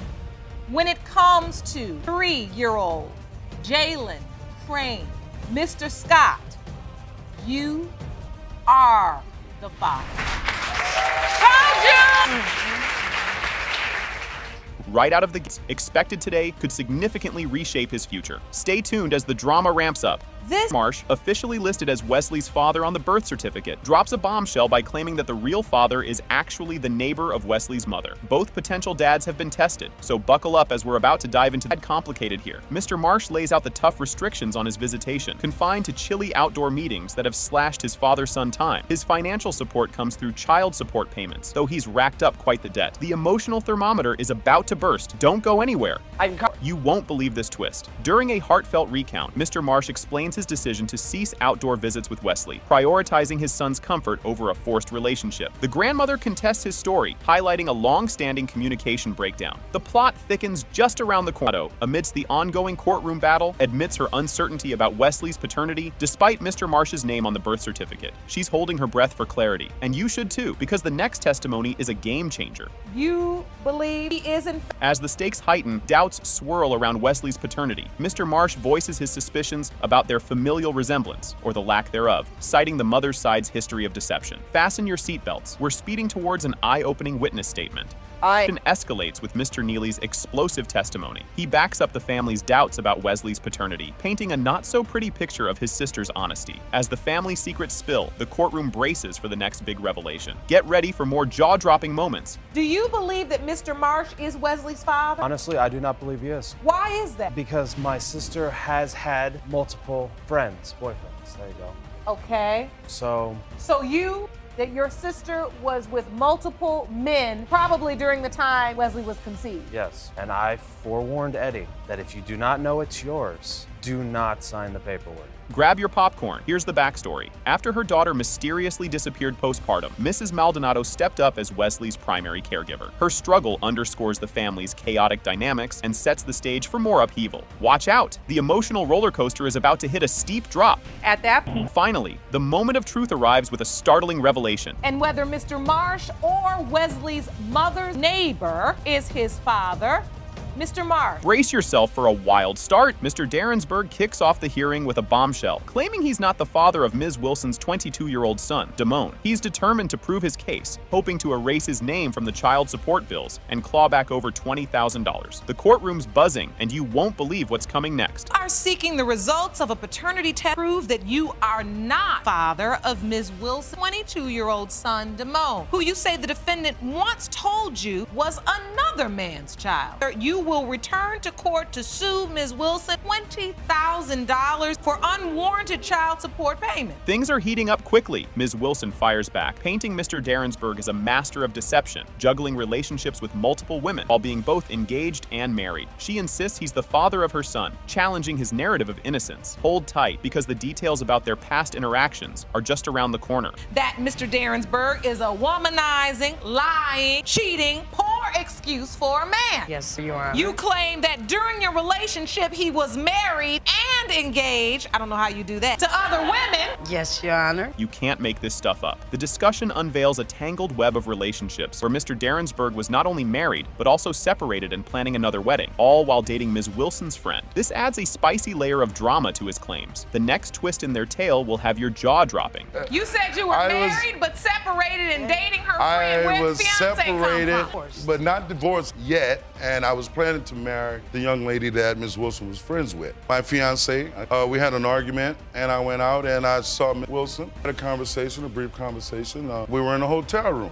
When it comes to 3-year-old Jaylyn Crane, Mr. Scott, you are the father. Told you! Right out of the gates, expected today could significantly reshape his future. Stay tuned as the drama ramps up. This Marsh, officially listed as Wesley's father on the birth certificate, drops a bombshell by claiming that the real father is actually the neighbor of Wesley's mother. Both potential dads have been tested, so buckle up as we're about to dive into the complicated here. Mr. Marsh lays out the tough restrictions on his visitation, confined to chilly outdoor meetings that have slashed his father-son time. His financial support comes through child support payments, though he's racked up quite the debt. The emotional thermometer is about to burst. Don't go anywhere. You won't believe this twist. During a heartfelt recount, Mr. Marsh explains explains his decision to cease outdoor visits with Wesley, prioritizing his son's comfort over a forced relationship. The grandmother contests his story, highlighting a long-standing communication breakdown. The plot thickens just around the corner. Amidst the ongoing courtroom battle, admits her uncertainty about Wesley's paternity, despite Mr. Marsh's name on the birth certificate. She's holding her breath for clarity, and you should too, because the next testimony is a game changer. You believe he isn't. As the stakes heighten, doubts swirl around Wesley's paternity. Mr. Marsh voices his suspicions about their familial resemblance, or the lack thereof, citing the mother's side's history of deception. Fasten your seatbelts. We're speeding towards an eye-opening witness statement. It escalates with Mr. Neely's explosive testimony. He backs up the family's doubts about Wesley's paternity, painting a not-so-pretty picture of his sister's honesty. As the family secrets spill, the courtroom braces for the next big revelation. Get ready for more jaw-dropping moments. Do you believe that Mr. Marsh is Wesley's father? Honestly, I do not believe he is. Why is that? Because my sister has had multiple friends, boyfriends. There you go. Okay. So that your sister was with multiple men, probably during the time Wesley was conceived. yes, and I forewarned Eddie that if you do not know it's yours, do not sign the paperwork. Grab your popcorn. Here's the backstory. After her daughter mysteriously disappeared postpartum, Mrs. Maldonado stepped up as Wesley's primary caregiver. Her struggle underscores the family's chaotic dynamics and sets the stage for more upheaval. Watch out! The emotional roller coaster is about to hit a steep drop. At that point. Finally, the moment of truth arrives with a startling revelation. And whether Mr. Marsh or Wesley's mother's neighbor is his father, Mr. Marsh. Brace yourself for a wild start. Mr. Darrensburg kicks off the hearing with a bombshell, claiming he's not the father of Ms. Wilson's 22-year-old son, Damone. He's determined to prove his case, hoping to erase his name from the child support bills and claw back over $20,000. The courtroom's buzzing, and you won't believe what's coming next. Are seeking the results of a paternity test prove that you are not father of Ms. Wilson's 22-year-old son, Damone, who you say the defendant once told you was another man's child. You will return to court to sue Ms. Wilson $20,000 for unwarranted child support payment. Things are heating up quickly. Ms. Wilson fires back, painting Mr. Darrensburg as a master of deception, juggling relationships with multiple women while being both engaged and married. She insists he's the father of her son, challenging his narrative of innocence. Hold tight, because the details about their past interactions are just around the corner. That Mr. Darrensburg is a womanizing, lying, cheating, poor excuse for a man. Yes, you are. You claim that during your relationship he was married and engaged, I don't know how you do that, to other women. Yes, Your Honor. You can't make this stuff up. The discussion unveils a tangled web of relationships where Mr. Darrensburg was not only married, but also separated and planning another wedding, all while dating Ms. Wilson's friend. This adds a spicy layer of drama to his claims. The next twist in their tale will have your jaw dropping. You said you were married but separated and dating her friend. I Where's was fiancé separated, come from? but not divorced yet, and I was planning to marry the young lady that Ms. Wilson was friends with. My fiance, we had an argument, and I went out and I saw Ms. Wilson. Had a conversation, a brief conversation. We were in a hotel room.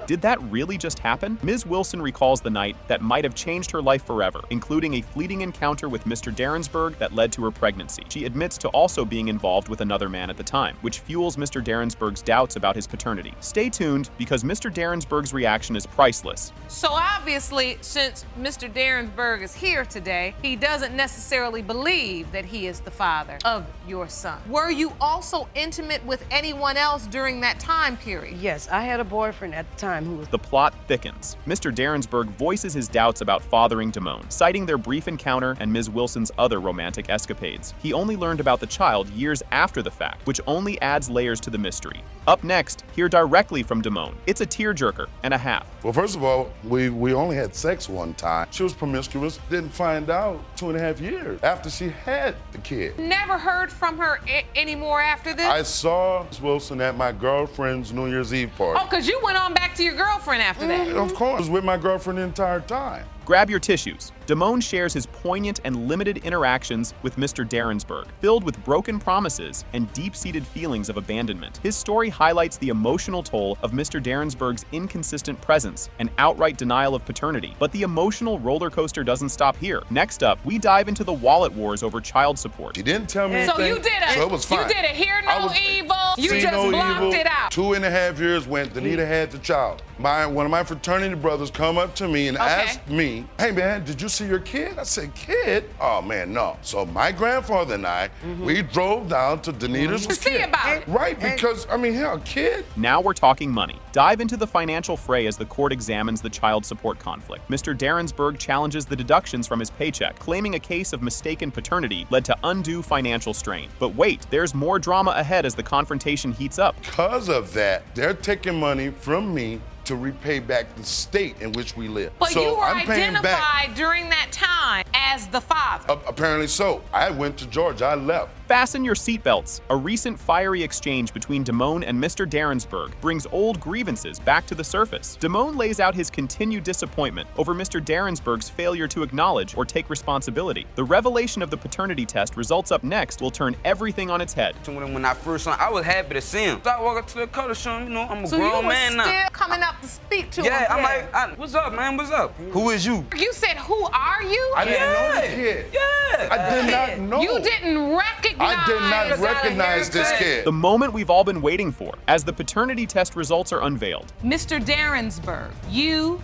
Did that really just happen? Ms. Wilson recalls the night that might have changed her life forever, including a fleeting encounter with Mr. Darrensburg that led to her pregnancy. She admits to also being involved with another man at the time, which fuels Mr. Darrensburg's doubts about his paternity. Stay tuned, because Mr. Darrensburg's reaction is priceless. So obviously, since Mr. Darrensburg is here today, he doesn't necessarily believe that he is the father of your son. Were you also intimate with anyone else during that time period? Yes, I had a boyfriend at the time who was... The plot thickens. Mr. Darrensburg voices his doubts about fathering Damone, citing their brief encounter and Ms. Wilson's other romantic escapades. He only learned about the child years after the fact, which only adds layers to the mystery. Up next, hear directly from Damone. It's a tearjerker and a half. Well, first of all, we only had sex one time. She was promiscuous, didn't find out 2.5 years after she had the kid. Never heard from her anymore after this? I saw Ms. Wilson at my girlfriend's New Year's Eve party. Oh, because you went on back to your girlfriend after that. Of course, I was with my girlfriend the entire time. Grab your tissues. Damone shares his poignant and limited interactions with Mr. Darrensburg, filled with broken promises and deep-seated feelings of abandonment. His story highlights the emotional toll of Mr. Darrensburg's inconsistent presence and outright denial of paternity. But the emotional roller coaster doesn't stop here. Next up, we dive into the wallet wars over child support. She didn't tell me anything, so you did so it was fine. You did a hear no evil. You see just no blocked evil. it out. 2.5 years went, Danita had the child. One of my fraternity brothers come up to me and asked me me, hey man, did you see your kid? I said, kid? Oh man, no. So my grandfather and I, we drove down to Danita's To see about it. Right, because, I mean, a kid. Now we're talking money. Dive into the financial fray as the court examines the child support conflict. Mr. Darrensburg challenges the deductions from his paycheck, claiming a case of mistaken paternity led to undue financial strain. But wait, there's more drama ahead as the confrontation heats up. Because of that, they're taking money from me to repay back the state in which we live. But so you were I'm paying back. identified during that time as the father. Apparently so. I went to Georgia. I left. Fasten your seatbelts. A recent fiery exchange between Damone and Mr. Darrensburg brings old grievances back to the surface. Damone lays out his continued disappointment over Mr. Darrensburg's failure to acknowledge or take responsibility. The revelation of the paternity test results up next will turn everything on its head. When I first saw him, I was happy to see him. So I walked up to the color show him, you know, I'm a So grown you were man now. still coming up to speak to him? Yeah, I'm like, what's up, man? What's up? Who is you? You said, who are you? I didn't know the kid. Yeah. I did not know. You didn't recognize. I did not recognize this kid. The moment we've all been waiting for, as the paternity test results are unveiled. Mr. Darrensburg, you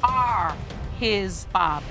are his father.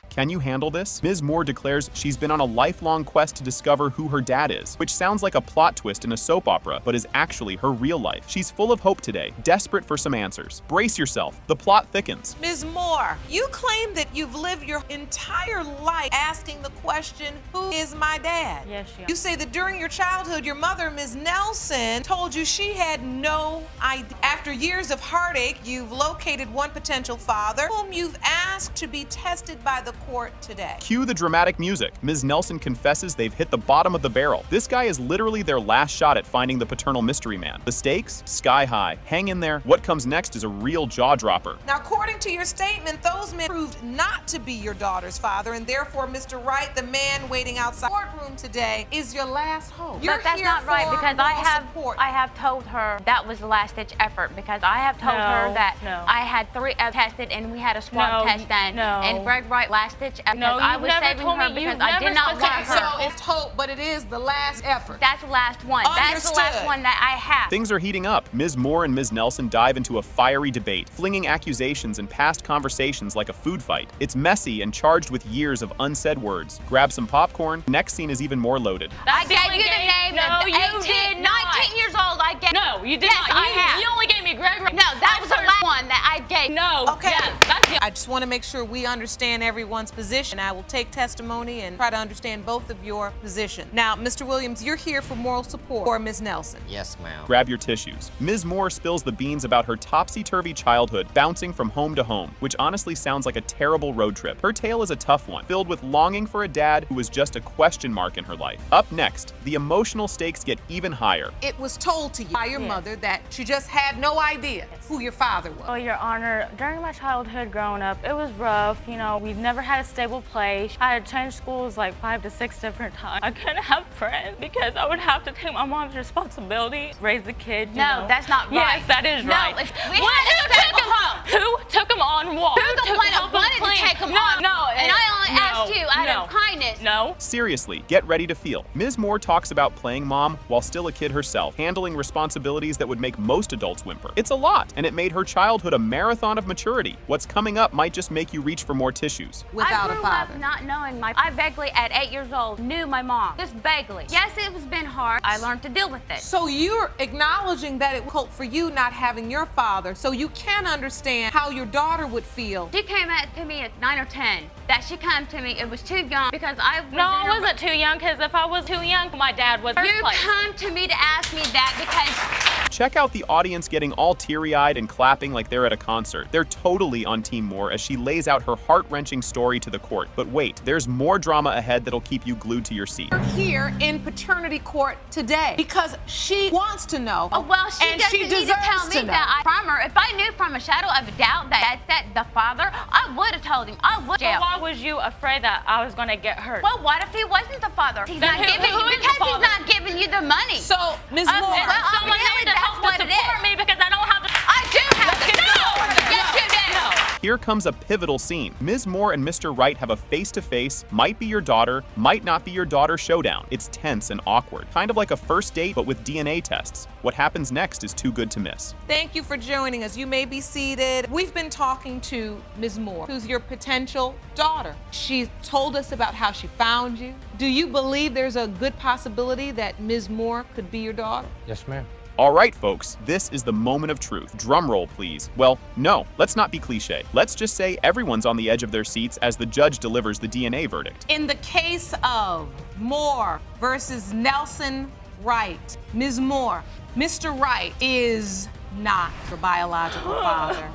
Can you handle this? Ms. Moore declares she's been on a lifelong quest to discover who her dad is, which sounds like a plot twist in a soap opera, but is actually her real life. She's full of hope today, desperate for some answers. Brace yourself, the plot thickens. Ms. Moore, you claim that you've lived your entire life asking the question, who is my dad? Yes, she is. You say that during your childhood, your mother, Ms. Nelson, told you she had no idea. After years of heartache, you've located one potential father whom you've asked to be tested by the court today. Cue the dramatic music. Ms. Nelson confesses they've hit the bottom of the barrel. This guy is literally their last shot at finding the paternal mystery man. The stakes? Sky high. Hang in there. What comes next is a real jaw-dropper. Now, according to your statement, those men proved not to be your daughter's father, and therefore, Mr. Wright, the man waiting outside the courtroom today, is your last hope. But that's not right, because I have told her that was the last-ditch effort, because I have told her that I had 3 tested and we had a swab test done, and Greg Wright last-ditch effort. I was saving her because I did not want her. So it's hope, but it is the last effort. That's the last one. That's the last one that I have. Things are heating up. Ms. Moore and Ms. Nelson dive into a fiery debate, flinging accusations and past conversations like a food fight. It's messy and charged with years of unsaid words. Grab some popcorn. Next scene is even more loaded. I gave you the name of the 18, 19 years old. I gave. No, you did not. I have. You only gave me Gregory. No, that was the last one that I gave. No. Okay. Yeah, that's the I just want to make sure we understand everyone's position. I will take testimony and try to understand both of your positions. Now, Mr. Williams, you're here for moral support for Ms. Nelson. Yes, ma'am. Grab your tissues. Ms. Moore spills the beans about her topsy-turvy childhood, bouncing from home to home, which honestly sounds like a terrible road trip. Her tale is a tough one, filled with longing for a dad who was just a question mark in her life. Up next, the emotional stakes get even higher. It was told to you by your mother that she just had no idea who your father was. Oh, Your Honor, during my childhood growing up, it was rough. You know, we've never had a stable place. I had changed schools like 5 to 6 different times. I couldn't have friends because I would have to take my mom's responsibility, raise the kid. No, that's not right. Yes, that is right. No, who took him home? Who took him on walk? Who the one that wanted to take him on? No, and I only asked you out of kindness. No. Seriously, get ready to feel. Ms. Moore talks about playing mom while still a kid herself, handling responsibilities that would make most adults whimper. It's a lot, and it made her childhood a marathon of maturity. What's coming up might just make you reach for more tissues. Without I grew up not knowing I vaguely at 8 years old knew my mom, just vaguely. Yes, it was been hard. I learned to deal with it. So you're acknowledging that it was difficult for you not having your father, so you can understand how your daughter would feel. She came to me at 9 or 10. That she came to me, it was too young because I was. No, I wasn't too young, because if I was too young, my dad was. You come to me to ask me that because. Check out the audience getting all teary-eyed and clapping like they're at a concert. They're totally on Team Moore as she lays out her heart-wrenching story to the court. But wait, there's more drama ahead that'll keep you glued to your seat. We're here in paternity court today because she wants to know. Oh, well, she doesn't need to tell me that. From her, if I knew from a shadow of a doubt that that's the father, I would have told him. I would. So why was you afraid that I was going to get hurt? Well, what if he wasn't the father? He's not giving you because he's not giving you the money. So, Ms. Moore, someone needs to help to support me because I don't have the. I do have the. No. Yes, you do. No. Here comes a pivotal scene. Ms. Moore and Mr. Wright have a face-to-face, might be your daughter, might not be your daughter showdown. It's tense and awkward, kind of like a first date but with DNA tests. What happens next is too good to miss. Thank you for joining us. You may be seated. We've been talking to Ms. Moore, who's your potential daughter. She told us about how she found you. Do you believe there's a good possibility that Ms. Moore could be your daughter? Yes, ma'am. All right, folks, this is the moment of truth. Drum roll, please. Well, no, let's not be cliche. Let's just say everyone's on the edge of their seats as the judge delivers the DNA verdict. In the case of Moore versus Nelson Wright, Ms. Moore, Mr. Wright is not your biological father.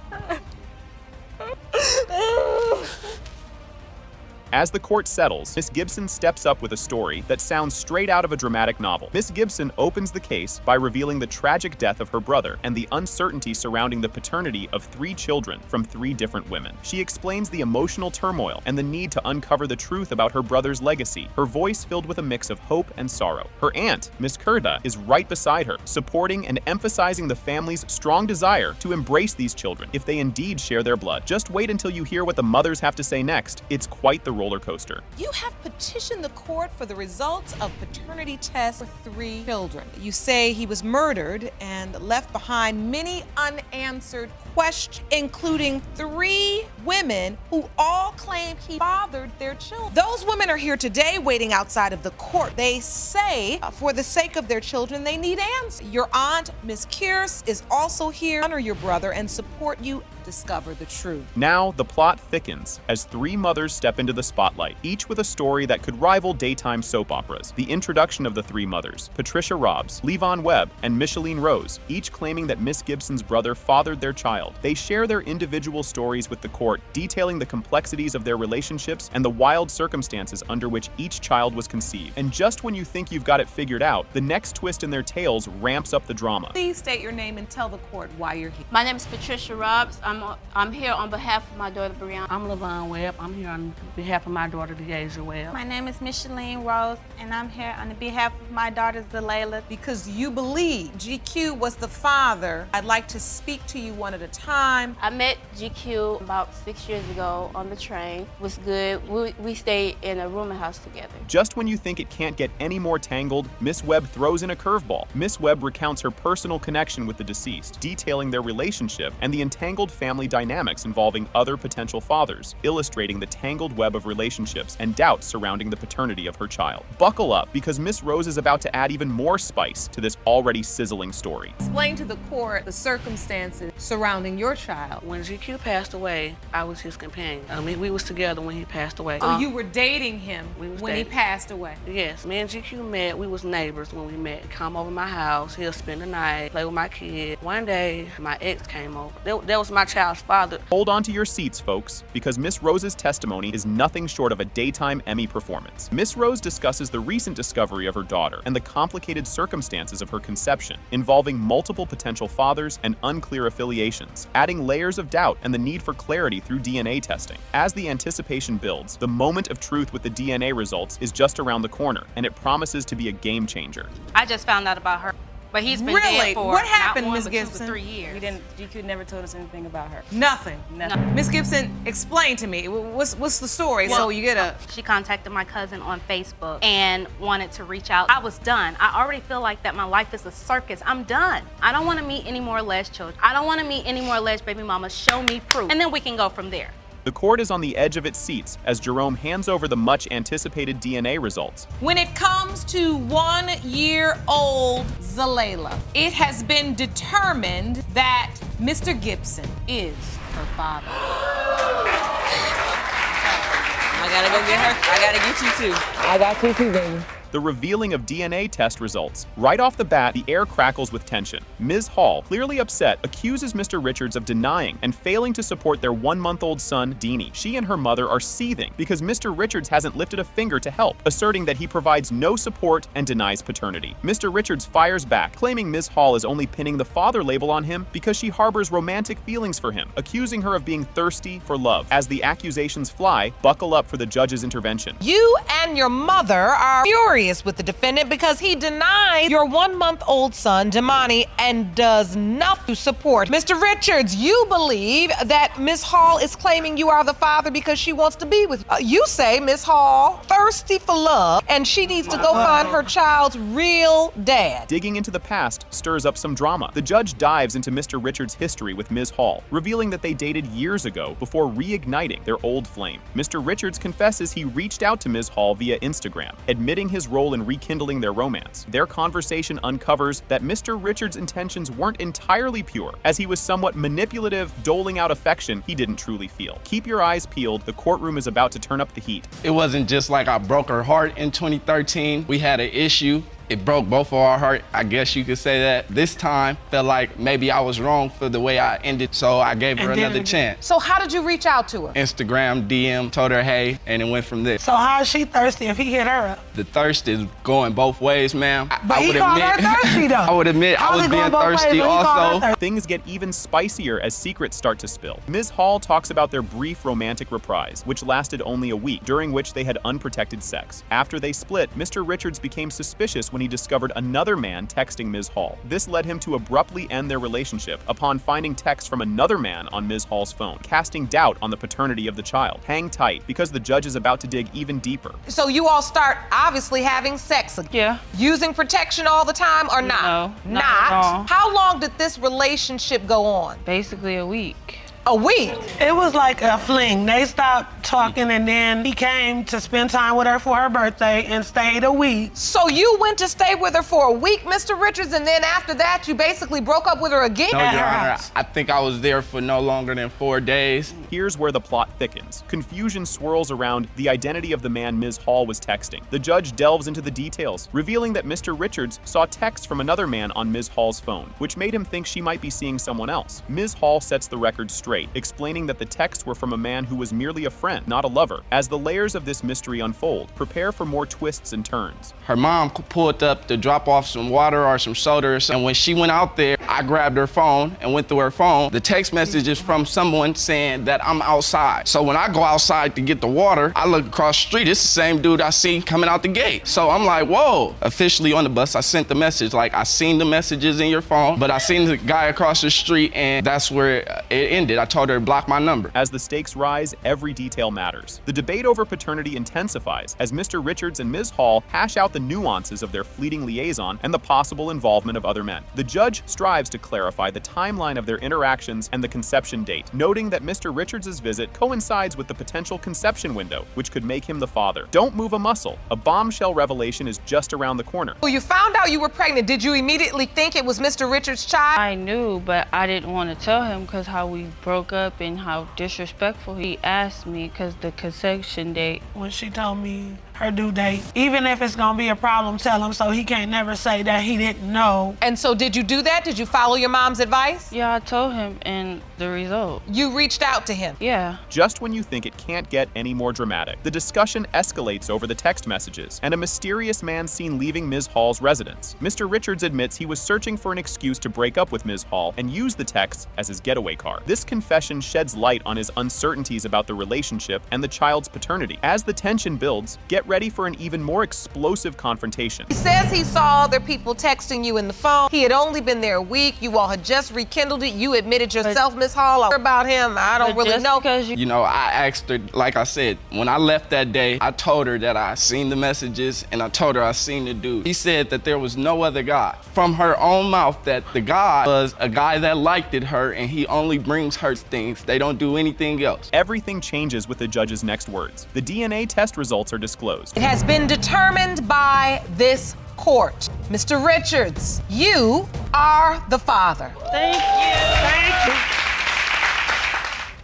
As the court settles, Miss Gibson steps up with a story that sounds straight out of a dramatic novel. Miss Gibson opens the case by revealing the tragic death of her brother and the uncertainty surrounding the paternity of 3 children from 3 different women. She explains the emotional turmoil and the need to uncover the truth about her brother's legacy, her voice filled with a mix of hope and sorrow. Her aunt, Miss Kurda, is right beside her, supporting and emphasizing the family's strong desire to embrace these children if they indeed share their blood. Just wait until you hear what the mothers have to say next. It's quite the roller coaster. You have petitioned the court for the results of paternity tests for 3 children. You say he was murdered and left behind many unanswered questions, including 3 women who all claim he fathered their children. Those women are here today waiting outside of the court. They say for the sake of their children, they need answers. Your aunt, Miss Kearse, is also here to honor your brother and support you discover the truth. Now, the plot thickens as 3 mothers step into the spotlight, each with a story that could rival daytime soap operas. The introduction of the 3 mothers, Patricia Robbs, Levon Webb, and Micheline Rose, each claiming that Miss Gibson's brother fathered their child. They share their individual stories with the court, detailing the complexities of their relationships and the wild circumstances under which each child was conceived. And just when you think you've got it figured out, the next twist in their tales ramps up the drama. Please state your name and tell the court why you're here. My name is Patricia Robbs. I'm here on behalf of my daughter, Brianna. I'm Levon Webb. I'm here on behalf of my daughter, Deasia Webb. My name is Micheline Rose, and I'm here on behalf of my daughter, Zalayla. Because you believe GQ was the father, I'd like to speak to you one at a time. I met GQ about 6 years ago on the train. It was good. We stayed in a rooming house together. Just when you think it can't get any more tangled, Miss Webb throws in a curveball. Miss Webb recounts her personal connection with the deceased, detailing their relationship and the entangled family dynamics involving other potential fathers, illustrating the tangled web of relationships and doubts surrounding the paternity of her child. Buckle up, because Miss Rose is about to add even more spice to this already sizzling story. Explain to the court the circumstances surrounding your child. When GQ passed away, I was his companion. We was together when he passed away. So you were dating him when he passed away? Yes. Me and GQ met. We was neighbors when we met. Come over my house. He'll spend the night, play with my kid. One day, my ex came over. That was my child's father. Hold on to your seats, folks, because Miss Rose's testimony is nothing short of a daytime Emmy performance. Miss Rose discusses the recent discovery of her daughter and the complicated circumstances of her conception, involving multiple potential fathers and unclear affiliations, adding layers of doubt and the need for clarity through DNA testing. As the anticipation builds, the moment of truth with the DNA results is just around the corner, and it promises to be a game changer. I just found out about her. But he's been dead for what happened, not 1, Ms. but 2 Gibson? to 3 years. GQ never told us anything about her. Nothing. Ms. Gibson, explain to me. What's the story? Well, so you get a... She contacted my cousin on Facebook and wanted to reach out. I was done. I already feel like that my life is a circus. I'm done. I don't want to meet any more alleged children. I don't want to meet any more alleged baby mamas. Show me proof. And then we can go from there. The court is on the edge of its seats as Jerome hands over the much-anticipated DNA results. When it comes to 1-year-old Zalayla, it has been determined that Mr. Gibson is her father. I gotta go get her. I gotta get you too. I got you too, baby. The revealing of DNA test results. Right off the bat, the air crackles with tension. Ms. Hall, clearly upset, accuses Mr. Richards of denying and failing to support their 1-month-old son, Deanie. She and her mother are seething because Mr. Richards hasn't lifted a finger to help, asserting that he provides no support and denies paternity. Mr. Richards fires back, claiming Ms. Hall is only pinning the father label on him because she harbors romantic feelings for him, accusing her of being thirsty for love. As the accusations fly, buckle up for the judge's intervention. You and your mother are furious furious with the defendant because he denies your 1-month-old son, Damani, and does nothing to support. Mr. Richards, you believe that Ms. Hall is claiming you are the father because she wants to be with you. You say Ms. Hall thirsty for love and she needs to go find her child's real dad. Digging into the past stirs up some drama. The judge dives into Mr. Richards' history with Ms. Hall, revealing that they dated years ago before reigniting their old flame. Mr. Richards confesses he reached out to Ms. Hall via Instagram, admitting his role in rekindling their romance. Their conversation uncovers that Mr. Richards' intentions weren't entirely pure, as he was somewhat manipulative, doling out affection he didn't truly feel. Keep your eyes peeled, the courtroom is about to turn up the heat. It wasn't just like I broke her heart in 2013. We had an issue. It broke both of our heart, I guess you could say that. This time, felt like maybe I was wrong for the way I ended, so I gave her another chance. So how did you reach out to her? Instagram, DM, told her hey, and it went from there. So how is she thirsty if he hit her up? The thirst is going both ways, ma'am. But he called her thirsty, though. I would admit I was being thirsty also. Things get even spicier as secrets start to spill. Ms. Hall talks about their brief romantic reprise, which lasted only a week, during which they had unprotected sex. After they split, Mr. Richards became suspicious when he discovered another man texting Ms. Hall. This led him to abruptly end their relationship upon finding texts from another man on Ms. Hall's phone, casting doubt on the paternity of the child. Hang tight, because the judge is about to dig even deeper. So you all start obviously having sex again. Yeah. Using protection all the time or not? No, not at all. How long did this relationship go on? Basically a week. A week? It was like a fling. They stopped talking and then he came to spend time with her for her birthday and stayed a week. So you went to stay with her for a week, Mr. Richards, and then after that you basically broke up with her again? No, Your Honor, I think I was there for no longer than 4 days. Here's where the plot thickens. Confusion swirls around the identity of the man Ms. Hall was texting. The judge delves into the details, revealing that Mr. Richards saw texts from another man on Ms. Hall's phone, which made him think she might be seeing someone else. Ms. Hall sets the record straight, explaining that the texts were from a man who was merely a friend, not a lover. As the layers of this mystery unfold, prepare for more twists and turns. Her mom pulled up to drop off some water or some soda or something. When she went out there, I grabbed her phone and went through her phone. The text message is from someone saying that I'm outside. So when I go outside to get the water, I look across the street. It's the same dude I see coming out the gate. So I'm like, whoa. Officially on the bus, I sent the message. Like, I seen the messages in your phone, but I seen the guy across the street, and that's where it ended. I told her to block my number. As the stakes rise, every detail matters. The debate over paternity intensifies as Mr. Richards and Ms. Hall hash out the nuances of their fleeting liaison and the possible involvement of other men. The judge strives to clarify the timeline of their interactions and the conception date, noting that Mr. Richards' visit coincides with the potential conception window, which could make him the father. Don't move a muscle. A bombshell revelation is just around the corner. Well, you found out you were pregnant. Did you immediately think it was Mr. Richards' child? I knew, but I didn't want to tell him because how we broke up and how disrespectful he asked me because the conception date. When she told me her due date, even if it's gonna be a problem, tell him so he can't never say that he didn't know. And so did you do that? Did you follow your mom's advice? Yeah, I told him, and the result. You reached out to him? Yeah. Just when you think it can't get any more dramatic, the discussion escalates over the text messages and a mysterious man seen leaving Ms. Hall's residence. Mr. Richards admits he was searching for an excuse to break up with Ms. Hall and use the text as his getaway car. This confession sheds light on his uncertainties about the relationship and the child's paternity. As the tension builds, get ready for an even more explosive confrontation. He says he saw other people texting you in the phone. He had only been there a week. You all had just rekindled it. You admitted yourself, Ms. Hall, about him. I don't really know. You know, I asked her, like I said, when I left that day, I told her that I seen the messages and I told her I seen the dude. He said that there was no other guy. From her own mouth, that the guy was a guy that liked her and he only brings her things. They don't do anything else. Everything changes with the judge's next words. The DNA test results are disclosed. It has been determined by this court. Mr. Richards, you are the father. Thank you. Thank you.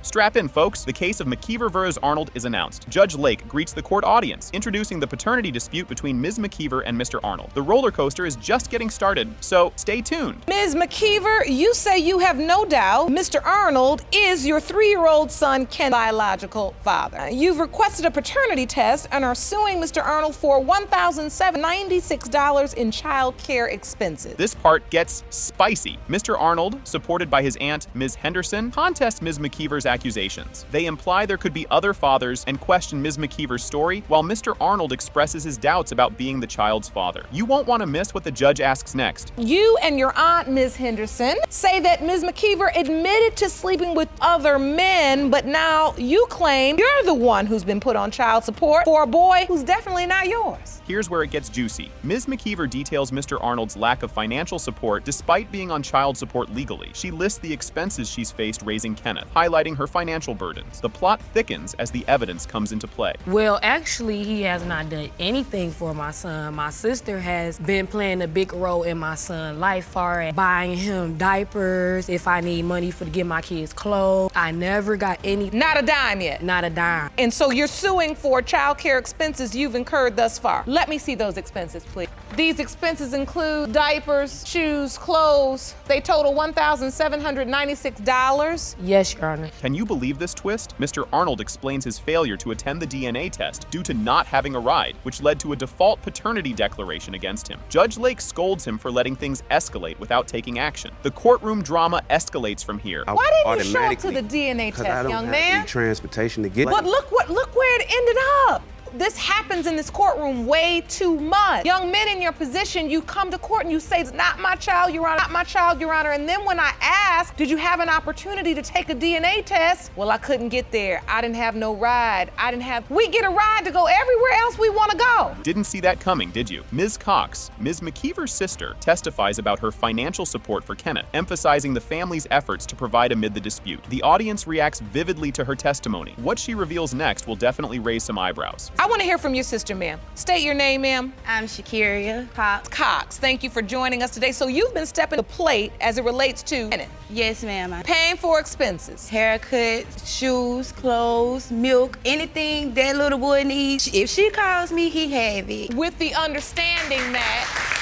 Strap in, folks. The case of McKeever vs. Arnold is announced. Judge Lake greets the court audience, introducing the paternity dispute between Ms. McKeever and Mr. Arnold. The roller coaster is just getting started, so stay tuned. Ms. McKeever, you say you have no doubt Mr. Arnold is your 3-year-old son Ken's biological father. You've requested a paternity test and are suing Mr. Arnold for $1,796 in child care expenses. This part gets spicy. Mr. Arnold, supported by his aunt, Ms. Henderson, contests Ms. McKeever's accusation accusations. They imply there could be other fathers and question Ms. McKeever's story, while Mr. Arnold expresses his doubts about being the child's father. You won't want to miss what the judge asks next. You and your aunt, Ms. Henderson, say that Ms. McKeever admitted to sleeping with other men, but now you claim you're the one who's been put on child support for a boy who's definitely not yours. Here's where it gets juicy. Ms. McKeever details Mr. Arnold's lack of financial support despite being on child support legally. She lists the expenses she's faced raising Kenneth, highlighting her financial burdens. The plot thickens as the evidence comes into play. Well, actually, he has not done anything for my son. My sister has been playing a big role in my son's life, far as buying him diapers, if I need money to get my kids clothes. I never got any. Not a dime yet? Not a dime. And so you're suing for child care expenses you've incurred thus far. Let me see those expenses, please. These expenses include diapers, shoes, clothes. They total $1,796. Yes, Your Honor. Can you believe this twist? Mr. Arnold explains his failure to attend the DNA test due to not having a ride, which led to a default paternity declaration against him. Judge Lake scolds him for letting things escalate without taking action. The courtroom drama escalates from here. Why didn't you show up to the DNA test, young man? Transportation to get. But look where it ended up. This happens in this courtroom way too much. Young men in your position, you come to court and you say, it's not my child, Your Honor, not my child, Your Honor. And then when I ask, did you have an opportunity to take a DNA test? Well, I couldn't get there. I didn't have no ride. We get a ride to go everywhere else we want to go. Didn't see that coming, did you? Ms. Cox, Ms. McKeever's sister, testifies about her financial support for Kenneth, emphasizing the family's efforts to provide amid the dispute. The audience reacts vividly to her testimony. What she reveals next will definitely raise some eyebrows. I want to hear from your sister, ma'am. State your name, ma'am. I'm Shakiria Cox. Cox, thank you for joining us today. So you've been stepping the plate as it relates to Kenneth. Yes, ma'am. Paying for expenses. Haircuts, shoes, clothes, milk, anything that little boy needs. If she calls me, he have it. With the understanding that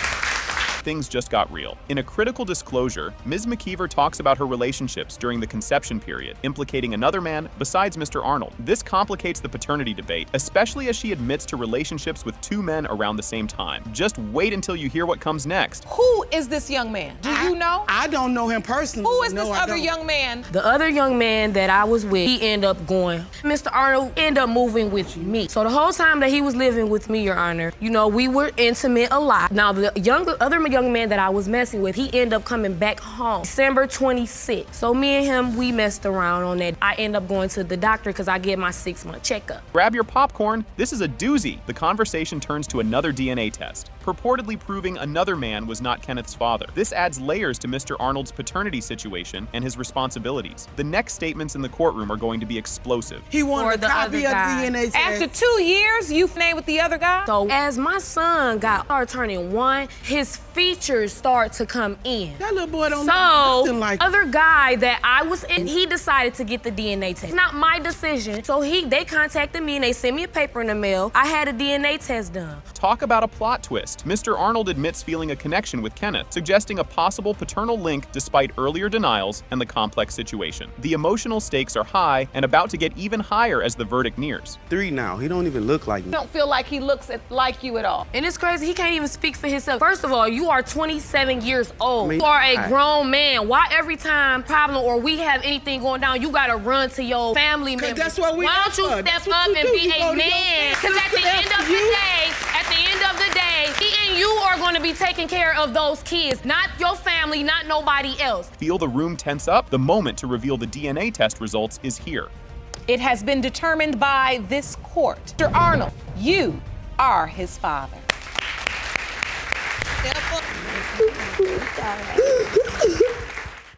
things just got real. In a critical disclosure, Ms. McKeever talks about her relationships during the conception period, implicating another man besides Mr. Arnold. This complicates the paternity debate, especially as she admits to relationships with two men around the same time. Just wait until you hear what comes next. Who is this young man? Do you know? I don't know him personally. Who is this other young man? The other young man that I was with, he ended up going. Mr. Arnold ended up moving with me. So the whole time that he was living with me, Your Honor, you know, we were intimate a lot. Now, the other young man that I was messing with, he ended up coming back home December 26th. So me and him, we messed around on that. I ended up going to the doctor because I get my 6-month checkup. Grab your popcorn. This is a doozy. The conversation turns to another DNA test, purportedly proving another man was not Kenneth's father. This adds layers to Mr. Arnold's paternity situation and his responsibilities. The next statements in the courtroom are going to be explosive. He wanted a copy of the DNA test. After 2 years, you named with the other guy? So as my son started turning 1, his features start to come in. That little boy don't know nothing like other guy that I was in, he decided to get the DNA test. It's not my decision. So they contacted me and they sent me a paper in the mail. I had a DNA test done. Talk about a plot twist. Mr. Arnold admits feeling a connection with Kenneth, suggesting a possible paternal link despite earlier denials and the complex situation. The emotional stakes are high and about to get even higher as the verdict nears. 3 now. He don't even look like me. I don't feel like he looks like you at all. And it's crazy, he can't even speak for himself. First of all, you are 27 years old. You are a grown man. Why every time problem or we have anything going down, you gotta run to your family members? That's what we Why don't you step up and be a man? Because at the end of the day, he and you are gonna be taking care of those kids, not your family, not nobody else. Feel the room tense up? The moment to reveal the DNA test results is here. It has been determined by this court. Mr. Arnold, you are his father.